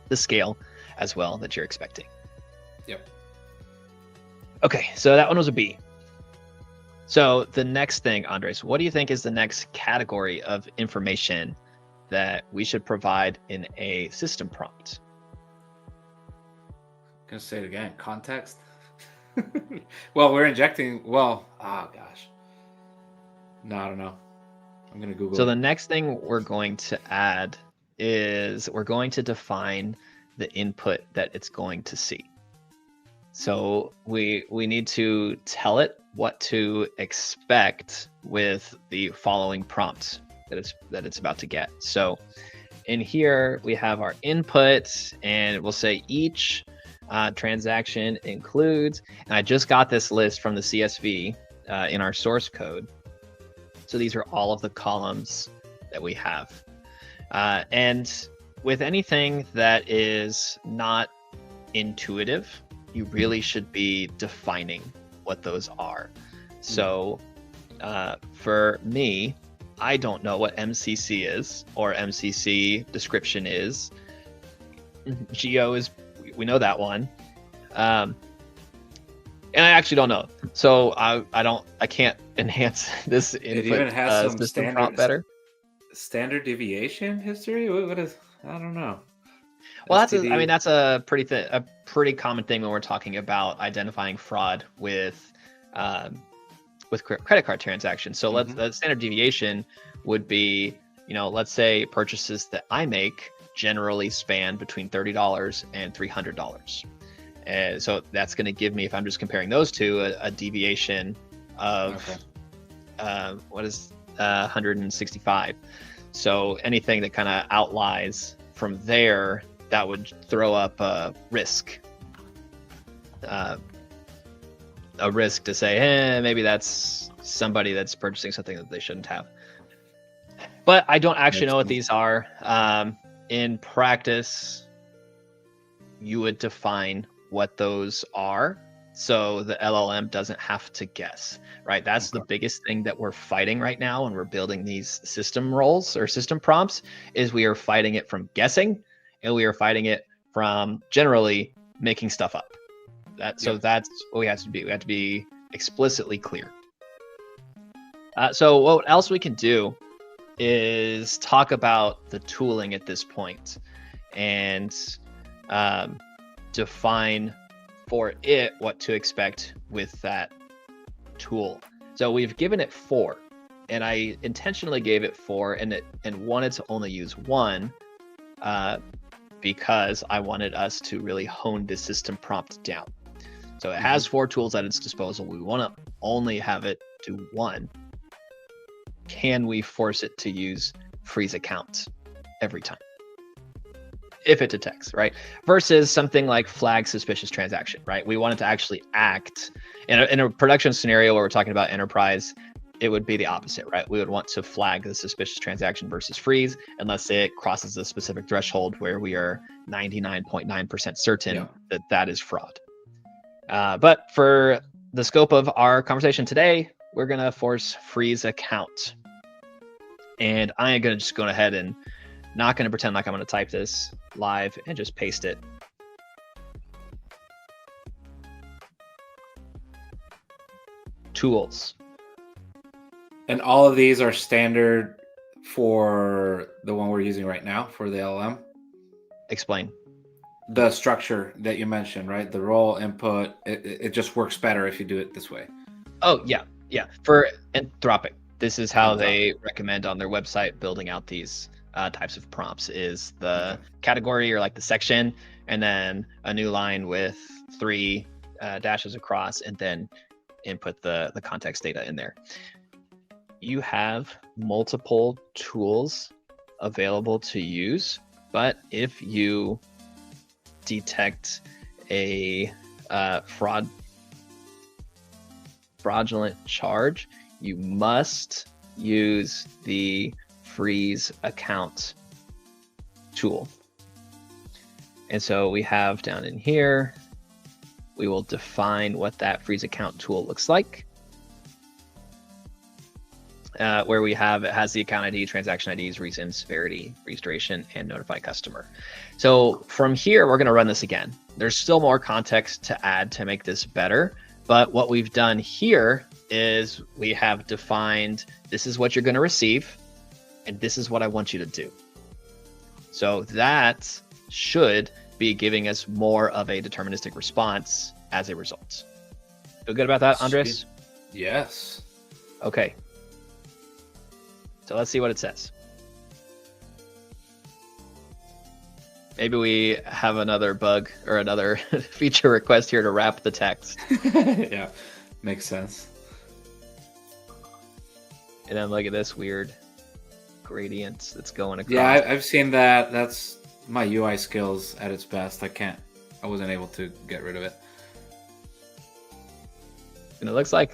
Speaker 1: the scale as well that you're expecting.
Speaker 2: Yep.
Speaker 1: Okay, so that one was a B. So the next thing, Andres, what do you think is the next category of information that we should provide in a system prompt?
Speaker 2: Gonna say it again. Context. Well, we're injecting. Oh gosh. No, I don't know. I'm gonna Google.
Speaker 1: So the next thing we're going to add is we're going to define the input that it's going to see. So we need to tell it what to expect with the following prompt that it's about to get. So in here we have our input, and we'll say each transaction includes, and I just got this list from the CSV in our source code. So these are all of the columns that we have. And with anything that is not intuitive, you really should be defining what those are. So for me, I don't know what MCC is or MCC description is. Geo is, we know that one. And I actually don't know. So I can't enhance this input
Speaker 2: it even has some
Speaker 1: system prompt better.
Speaker 2: Standard deviation history? What is, I don't know.
Speaker 1: Well, that's a pretty common thing when we're talking about identifying fraud with credit card transactions. So the standard deviation would be let's say purchases that I make generally span between $30 and $300. And so that's going to give me, if I'm just comparing those two, a deviation of what is 165. So anything that kind of outlies from there, that would throw up a risk. A risk to say, maybe that's somebody that's purchasing something that they shouldn't have. But I don't actually know what these are. In practice, you would define what those are, so the LLM doesn't have to guess, right? That's the biggest thing that we're fighting right now when we're building these system roles or system prompts, is we are fighting it from guessing, and we are fighting it from generally making stuff up. So that's what we have to be. We have to be explicitly clear. So what else we can do is talk about the tooling at this point and define for it what to expect with that tool. So we've given it 4, and I intentionally gave it 4 and wanted to only use 1 because I wanted us to really hone this system prompt down. So it has 4 tools at its disposal. We want to only have it do 1. Can we force it to use freeze account every time if it detects, right? Versus something like flag suspicious transaction, right? We want it to actually act in a production scenario where we're talking about enterprise. It would be the opposite, right? We would want to flag the suspicious transaction versus freeze unless it crosses a specific threshold where we are 99.9% certain that that is fraud. But for the scope of our conversation today, we're going to force freeze account. And I am going to just go ahead and not going to pretend like I'm going to type this live and just paste it. Tools.
Speaker 2: And all of these are standard for the one we're using right now for the LLM?
Speaker 1: Explain.
Speaker 2: The structure that you mentioned, right? The role input, it just works better if you do it this way.
Speaker 1: Oh, yeah. Yeah. For Anthropic, this is how they recommend on their website building out these types of prompts, is the category or like the section, and then a new line with 3 dashes across, and then input the context data in there. You have multiple tools available to use, but if you detect a fraudulent charge, you must use the freeze account tool. And so we have down in here, we will define what that freeze account tool looks like. Where we have, it has the account ID, transaction IDs, reason, severity, freeze duration, and notify customer. So from here, we're going to run this again. There's still more context to add to make this better. But what we've done here is we have defined, this is what you're going to receive, and this is what I want you to do. So that should be giving us more of a deterministic response as a result. Feel good about that, Andres?
Speaker 2: Yes.
Speaker 1: Okay. So let's see what it says. Maybe we have another bug or another feature request here to wrap the text.
Speaker 2: Yeah, makes sense.
Speaker 1: And then look at this weird gradient that's going across.
Speaker 2: Yeah, I've seen that. That's my UI skills at its best. I wasn't able to get rid of it.
Speaker 1: And it looks like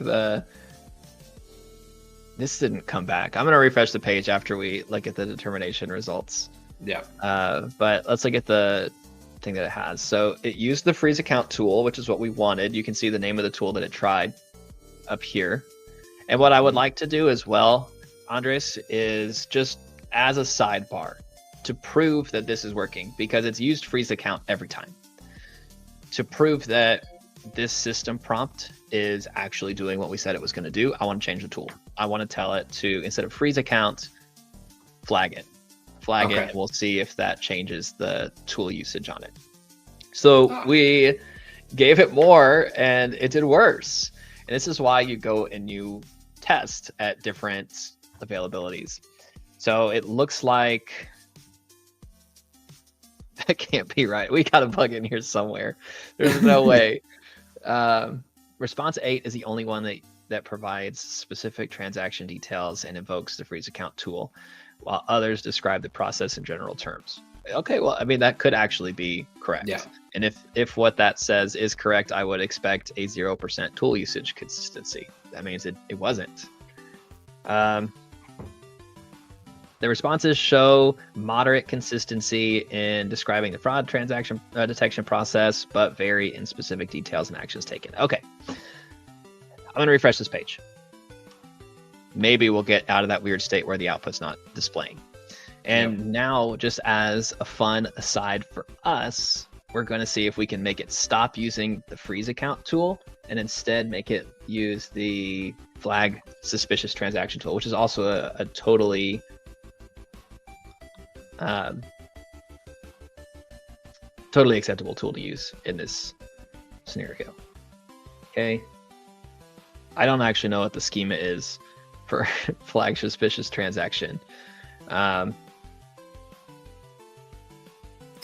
Speaker 1: this didn't come back. I'm going to refresh the page after we look at the determination results.
Speaker 2: Yeah.
Speaker 1: But let's look at the thing that it has. So it used the freeze account tool, which is what we wanted. You can see the name of the tool that it tried up here. And what I would like to do as well, Andres, is just as a sidebar to prove that this is working, because it's used freeze account every time. To prove that this system prompt is actually doing what we said it was going to do, I want to change the tool. I want to tell it to, instead of freeze account, flag it, and we'll see if that changes the tool usage on it. So we gave it more and it did worse. And this is why you go and you test at different availabilities. So it looks like that can't be right. We got a bug in here somewhere. There's no way. Response 8 is the only one that provides specific transaction details and invokes the freeze account tool, while others describe the process in general terms. Okay, well, I mean, that could actually be correct.
Speaker 2: Yeah.
Speaker 1: And if what that says is correct, I would expect a 0% tool usage consistency. That means it wasn't. The responses show moderate consistency in describing the fraud transaction detection process, but vary in specific details and actions taken. Okay. I'm going to refresh this page. Maybe we'll get out of that weird state where the output's not displaying. And now, just as a fun aside for us, we're going to see if we can make it stop using the freeze account tool and instead make it use the flag suspicious transaction tool, which is also a totally totally acceptable tool to use in this scenario. Okay. I don't actually know what the schema is for flag suspicious transaction.
Speaker 2: Do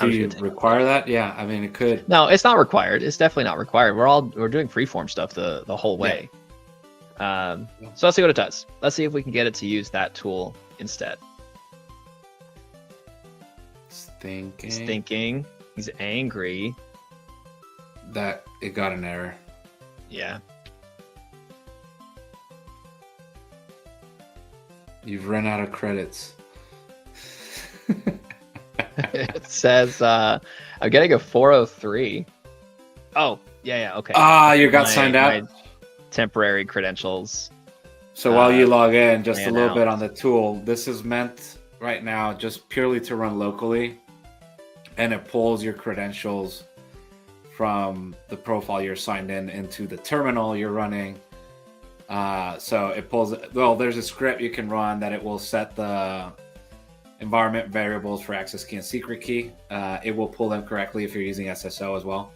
Speaker 2: you require that? Yeah, I mean, it could.
Speaker 1: No, it's not required. It's definitely not required. We're doing freeform stuff the whole way. So let's see what it does. Let's see if we can get it to use that tool instead. He's thinking. He's angry.
Speaker 2: That it got an error.
Speaker 1: Yeah.
Speaker 2: You've run out of credits.
Speaker 1: It says I'm getting a 403. Oh, yeah, okay.
Speaker 2: You got signed out?
Speaker 1: My temporary credentials.
Speaker 2: So while you log in, just a little
Speaker 1: out.
Speaker 2: bit on the tool, this is meant right now just purely to run locally, and it pulls your credentials from the profile you're signed in into the terminal you're running. So it pulls, well, there's a script you can run that it will set the environment variables for access key and secret key. It will pull them correctly if you're using SSO as well.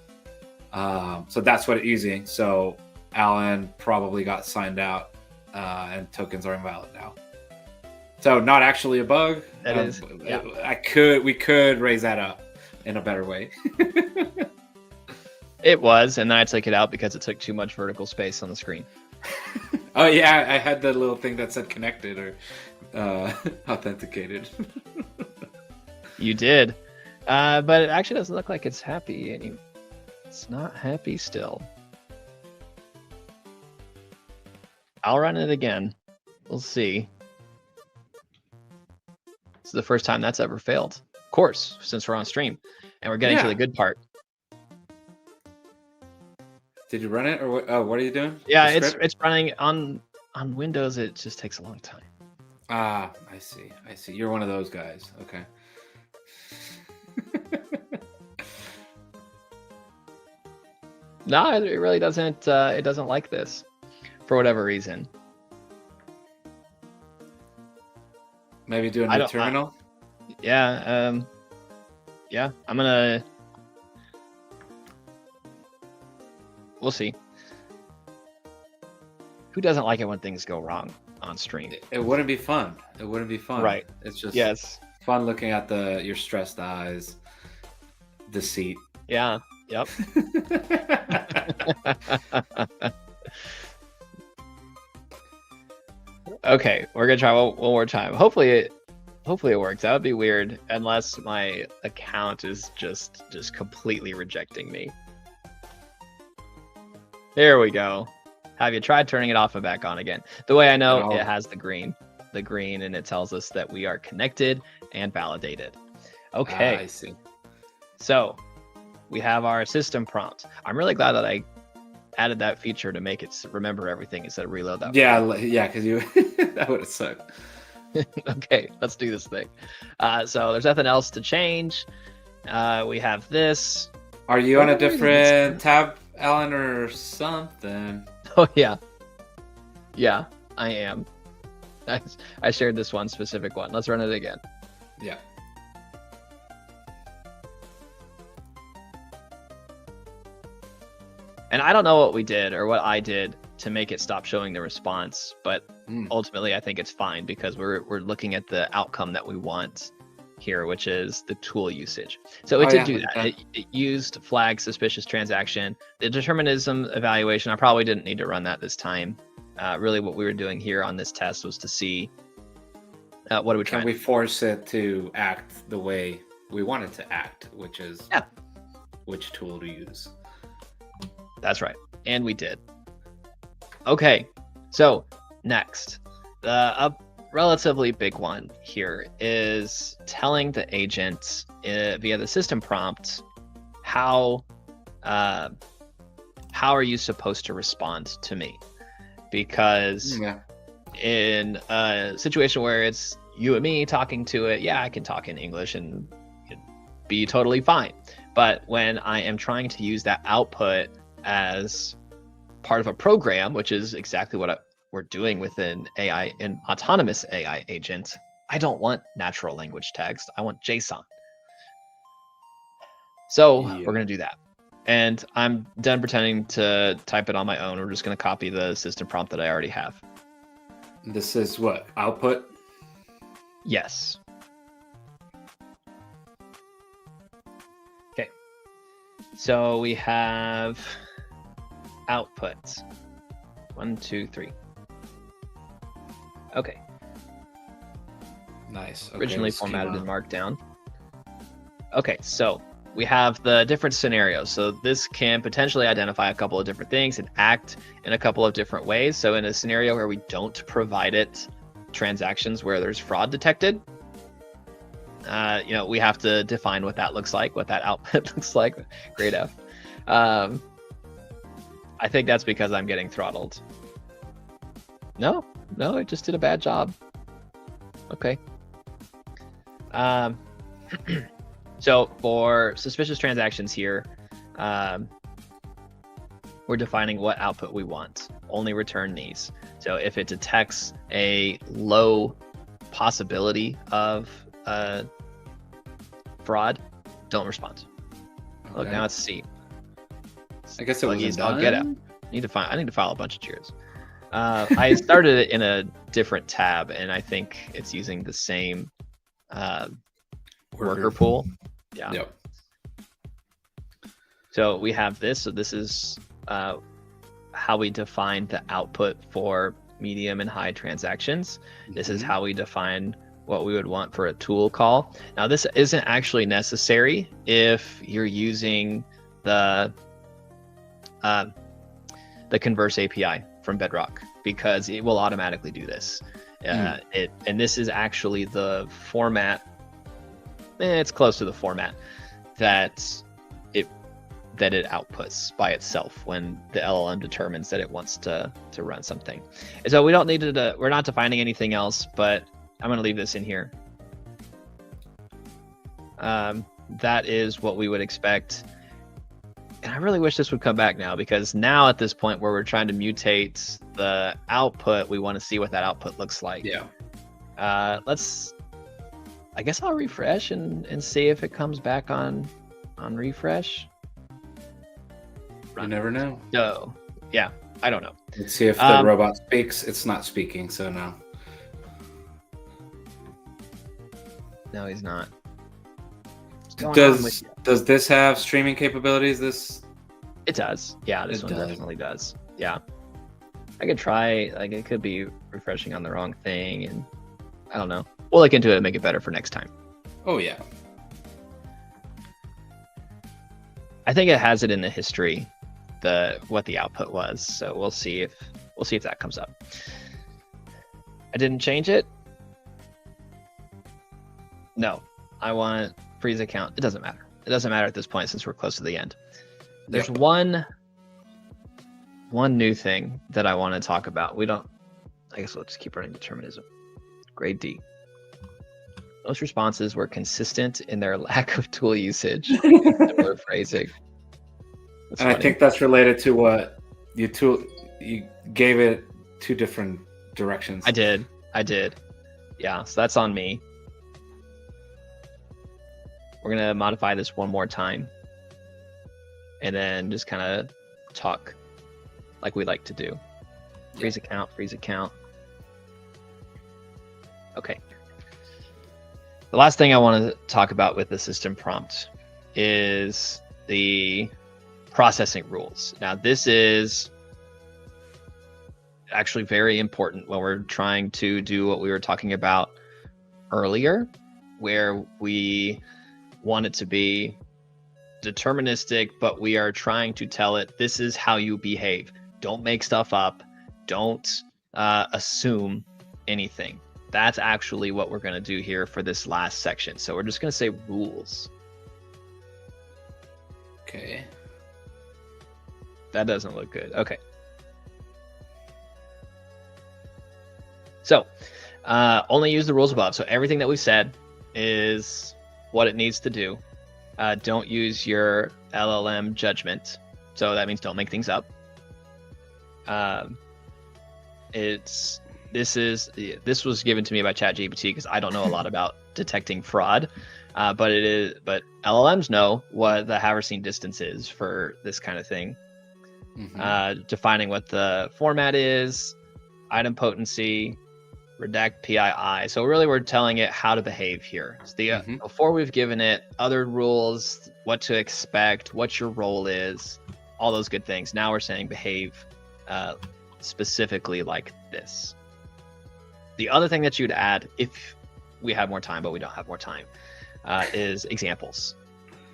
Speaker 2: So that's what it's using. So Alan probably got signed out, and tokens are invalid now. So not actually a bug.
Speaker 1: That is, yeah.
Speaker 2: We could raise that up in a better way.
Speaker 1: It was, and then I took it out because it took too much vertical space on the screen.
Speaker 2: Oh yeah, I had the little thing that said connected or authenticated.
Speaker 1: You did, but it actually doesn't look like it's happy. It's not happy still. I'll run it again. We'll see. It's the first time that's ever failed. Of course, since we're on stream, and we're getting to the good part.
Speaker 2: Did you run it, or what? Oh, what are you doing?
Speaker 1: Yeah, it's running on Windows. It just takes a long time.
Speaker 2: I see. You're one of those guys. Okay.
Speaker 1: No, it really doesn't. It doesn't like this, for whatever reason.
Speaker 2: Maybe do a new terminal.
Speaker 1: Yeah. Yeah. I'm gonna. We'll see. Who doesn't like it when things go wrong on stream?
Speaker 2: It wouldn't be fun.
Speaker 1: Right.
Speaker 2: It's just fun looking at your stressed eyes, deceit.
Speaker 1: Yeah. Yep. Okay, we're gonna try one more time. Hopefully it works. That would be weird unless my account is just completely rejecting me. There we go. Have you tried turning it off and back on again? The way I know, it has the green, and it tells us that we are connected and validated. Okay.
Speaker 2: I see.
Speaker 1: So we have our system prompt. I'm really glad that I added that feature to make it remember everything instead of reload that.
Speaker 2: Yeah, because you that would have sucked.
Speaker 1: Okay, let's do this thing. So there's nothing else to change. We have this.
Speaker 2: Are you on a different tab, Alan, or something?
Speaker 1: Oh yeah, I am. I shared this one specific one. Let's run it again.
Speaker 2: Yeah.
Speaker 1: And I don't know what we did or what I did to make it stop showing the response, but ultimately I think it's fine because we're looking at the outcome that we want here, which is the tool usage. So it did do that. It used flag suspicious transaction. The determinism evaluation, I probably didn't need to run that this time. Really what we were doing here on this test was to see what are we trying.
Speaker 2: Can we force it to act the way we want it to act, which is which tool to use.
Speaker 1: That's right. And we did. Okay, so next, a relatively big one here is telling the agent via the system prompt how are you supposed to respond to me? Because in a situation where it's you and me talking to it, I can talk in English and be totally fine. But when I am trying to use that output as part of a program, which is exactly what we're doing with an autonomous AI agent, I don't want natural language text. I want JSON. So we're going to do that. And I'm done pretending to type it on my own. We're just going to copy the system prompt that I already have.
Speaker 2: This is what? Output?
Speaker 1: Yes. Okay. So we have output. 1, 2, 3. Okay.
Speaker 2: Nice. Okay,
Speaker 1: originally formatted in Markdown. Okay, so we have the different scenarios. So this can potentially identify a couple of different things and act in a couple of different ways. So in a scenario where we don't provide it transactions where there's fraud detected, we have to define what that looks like, what that output looks like. Great F. I think that's because I'm getting throttled. No, it just did a bad job. Okay. So for suspicious transactions here, we're defining what output we want. Only return these. So if it detects a low possibility of fraud, don't respond. Okay. Look, now it's C.
Speaker 2: I guess it was done.
Speaker 1: I'll get out. I need to file a bunch of cheers. I started it in a different tab, and I think it's using the same worker pool. Yeah.
Speaker 2: Yep.
Speaker 1: So we have this. So this is how we define the output for medium and high transactions. This is how we define what we would want for a tool call. Now, this isn't actually necessary if you're using the Converse API from Bedrock, because it will automatically do this. And this is actually the format. It's close to the format that it outputs by itself when the LLM determines that it wants to run something. And so we don't need to. We're not defining anything else, but I'm going to leave this in here. That is what we would expect. And I really wish this would come back now, because now at this point where we're trying to mutate the output, we want to see what that output looks like.
Speaker 2: Yeah.
Speaker 1: I guess I'll refresh and see if it comes back on refresh.
Speaker 2: You never know.
Speaker 1: No. Yeah, I don't know.
Speaker 2: Let's see if the robot speaks. It's not speaking, so no.
Speaker 1: No, he's not.
Speaker 2: Does this have streaming capabilities?
Speaker 1: It does. Yeah, this one definitely does. Yeah. I could try, like, it could be refreshing on the wrong thing, and I don't know. We'll look into it and make it better for next time.
Speaker 2: Oh yeah.
Speaker 1: I think it has it in the history, what the output was. So we'll see if that comes up. I didn't change it. No, I want freeze account. It doesn't matter. It doesn't matter at this point since we're close to the end. There's one new thing that I want to talk about. I guess we'll just keep running determinism. Grade D. Most responses were consistent in their lack of tool usage. Similar phrasing.
Speaker 2: And I think that's related to what you gave it two different directions.
Speaker 1: I did. Yeah, so that's on me. We're going to modify this one more time and then just kind of talk like we like to do. Freeze account, freeze account. Okay. The last thing I want to talk about with the system prompt is the processing rules. Now, this is actually very important when we're trying to do what we were talking about earlier, where we want it to be deterministic, but we are trying to tell it, this is how you behave. Don't make stuff up. Don't assume anything. That's actually what we're going to do here for this last section. So we're just going to say rules.
Speaker 2: Okay.
Speaker 1: That doesn't look good. Okay. So only use the rules above. So everything that we said is what it needs to do. Don't use your LLM judgment. So that means don't make things up. This was given to me by ChatGPT because I don't know a lot about detecting fraud, but LLMs know what the Haversine distance is for this kind of thing. Defining what the format is, item potency, redact PII. So really we're telling it how to behave here. So before we've given it other rules, what to expect, what your role is, all those good things. Now we're saying behave specifically like this. The other thing that you'd add, if we had more time, but we don't have more time, is examples.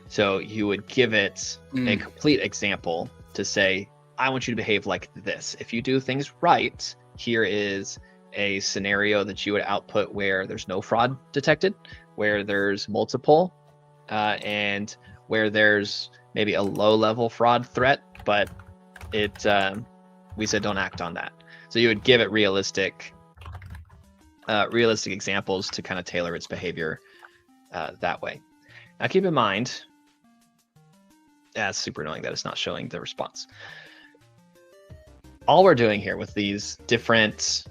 Speaker 1: So you would give it a complete example to say, I want you to behave like this. If you do things right, here is a scenario that you would output where there's no fraud detected, where there's multiple, and where there's maybe a low-level fraud threat, but we said don't act on that. So you would give it realistic examples to kind of tailor its behavior that way. Now keep in mind, it's super annoying that it's not showing the response. All we're doing here with these different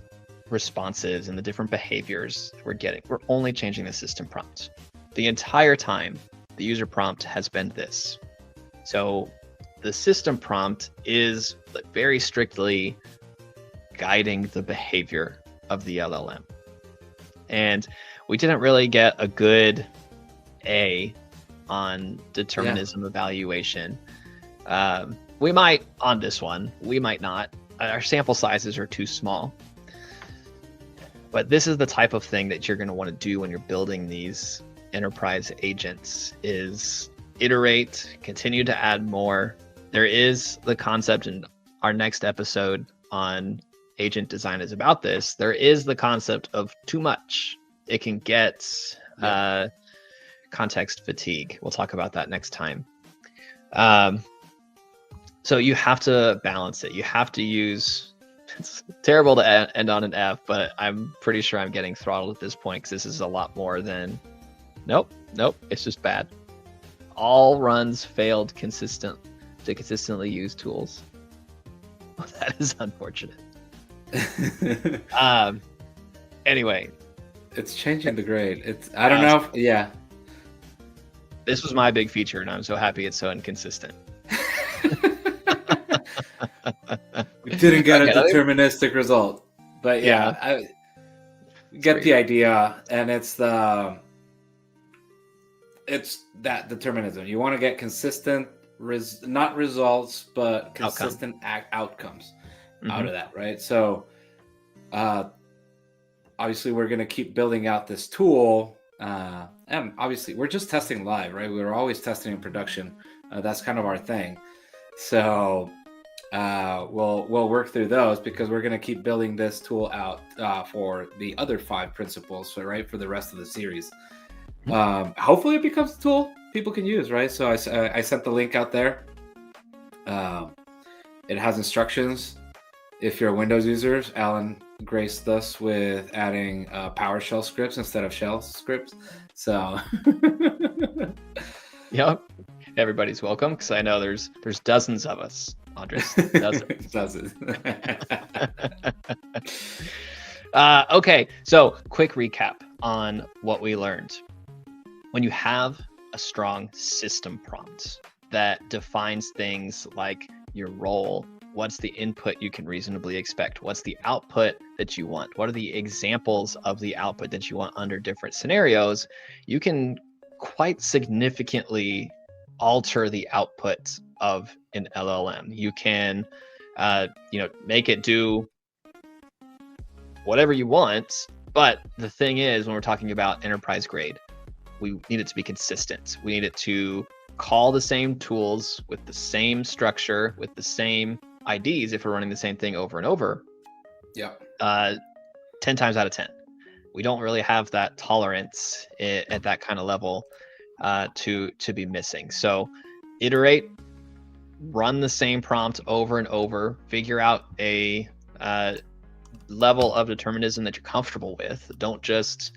Speaker 1: responses and the different behaviors we're getting, we're only changing the system prompt. The entire time, the user prompt has been this. So the system prompt is very strictly guiding the behavior of the LLM. And we didn't really get a good A on determinism evaluation. We might on this one, we might not. Our sample sizes are too small. But this is the type of thing that you're going to want to do when you're building these enterprise agents, is iterate, continue to add more. There is the concept, in our next episode on agent design is about this. There is the concept of too much. It can get context fatigue. We'll talk about that next time. So you have to balance it. You have to use, it's terrible to end on an F, but I'm pretty sure I'm getting throttled at this point because this is a lot more than, nope, it's just bad. All runs failed to consistently use tools. Well, that is unfortunate. Anyway.
Speaker 2: It's changing the grade. I don't know if,
Speaker 1: This was my big feature, and I'm so happy it's so inconsistent.
Speaker 2: We didn't get a deterministic result, but I get the idea, and it's that determinism. You want to get consistent, not results, but consistent outcomes out of that, right? So, obviously, we're going to keep building out this tool, and obviously, we're just testing live, right? We're always testing in production. That's kind of our thing. So we'll work through those because we're going to keep building this tool out for the other 5 principles, so, right, for the rest of the series. Hopefully it becomes a tool people can use, right? So I sent the link out there. It has instructions. If you're a Windows user, Alan graced us with adding PowerShell scripts instead of shell scripts. So
Speaker 1: yep. Everybody's welcome, because I know there's dozens of us, Andres. Dozens. Okay, so quick recap on what we learned. When you have a strong system prompt that defines things like your role, What's the input you can reasonably expect? What's the output that you want? What are the examples of the output that you want under different scenarios? You can quite significantly alter the output of an LLM. You can, make it do whatever you want. But the thing is, when we're talking about enterprise grade, we need it to be consistent. We need it to call the same tools with the same structure, with the same IDs if we're running the same thing over and over.
Speaker 2: Yeah.
Speaker 1: 10 times out of 10. We don't really have that tolerance at that kind of level to be missing. So iterate, run the same prompt over and over, figure out a level of determinism that you're comfortable with. Don't just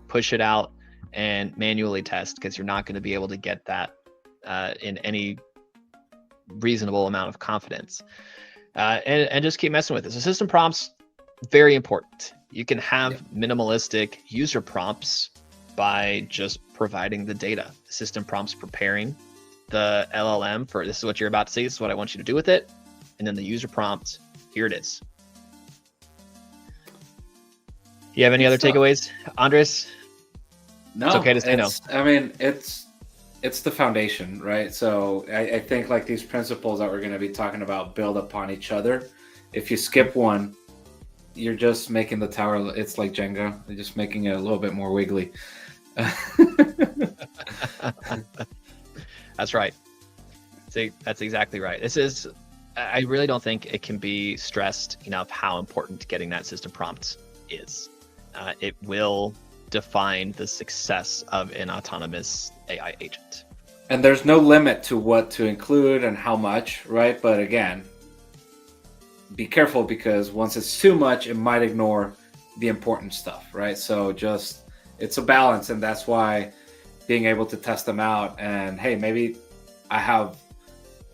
Speaker 1: push it out and manually test, because you're not going to be able to get that in any reasonable amount of confidence. And just keep messing with it. So system prompts, very important. You can have minimalistic user prompts by just providing the data. System prompts preparing the LLM for, this is what you're about to see, this is what I want you to do with it. And then the user prompt, here it is. You have any other takeaways, Andres?
Speaker 2: No,
Speaker 1: it's okay to say no.
Speaker 2: I mean, it's the foundation, right? So I think like these principles that we're going to be talking about build upon each other. If you skip one, you're just making the tower, it's like Jenga, you're just making it a little bit more wiggly.
Speaker 1: That's right. That's exactly right. I really don't think it can be stressed enough how important getting that system prompt is. It will define the success of an autonomous AI agent.
Speaker 2: And there's no limit to what to include and how much, right? But again, be careful, because once it's too much, it might ignore the important stuff, right? So just, it's a balance, and that's why being able to test them out, and hey, maybe I have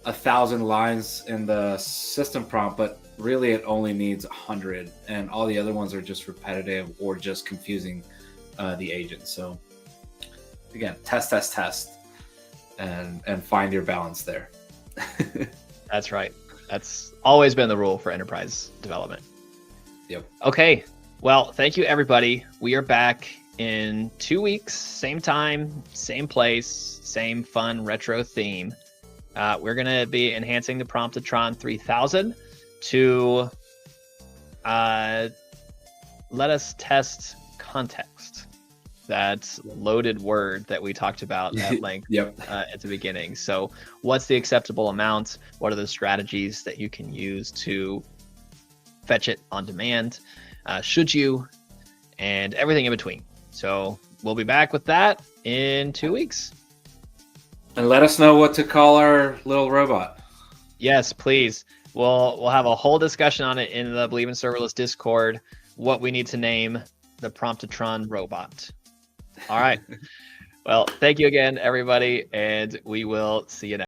Speaker 2: 1,000 lines in the system prompt, but really it only needs 100, and all the other ones are just repetitive or just confusing the agent. So again, test, and find your balance there.
Speaker 1: That's right. That's always been the rule for enterprise development.
Speaker 2: Yep.
Speaker 1: Okay. Well, thank you, everybody. We are back in 2 weeks, same time, same place, same fun retro theme. We're going to be enhancing the Promptotron 3000 to let us test context. That loaded word that we talked about at length at the beginning. So what's the acceptable amount? What are the strategies that you can use to fetch it on demand? Should you? And everything in between. So we'll be back with that in 2 weeks.
Speaker 2: And let us know what to call our little robot.
Speaker 1: Yes, please. We'll have a whole discussion on it in the Believe in Serverless Discord, what we need to name the Promptotron robot. All right. Well, thank you again, everybody, and we will see you next.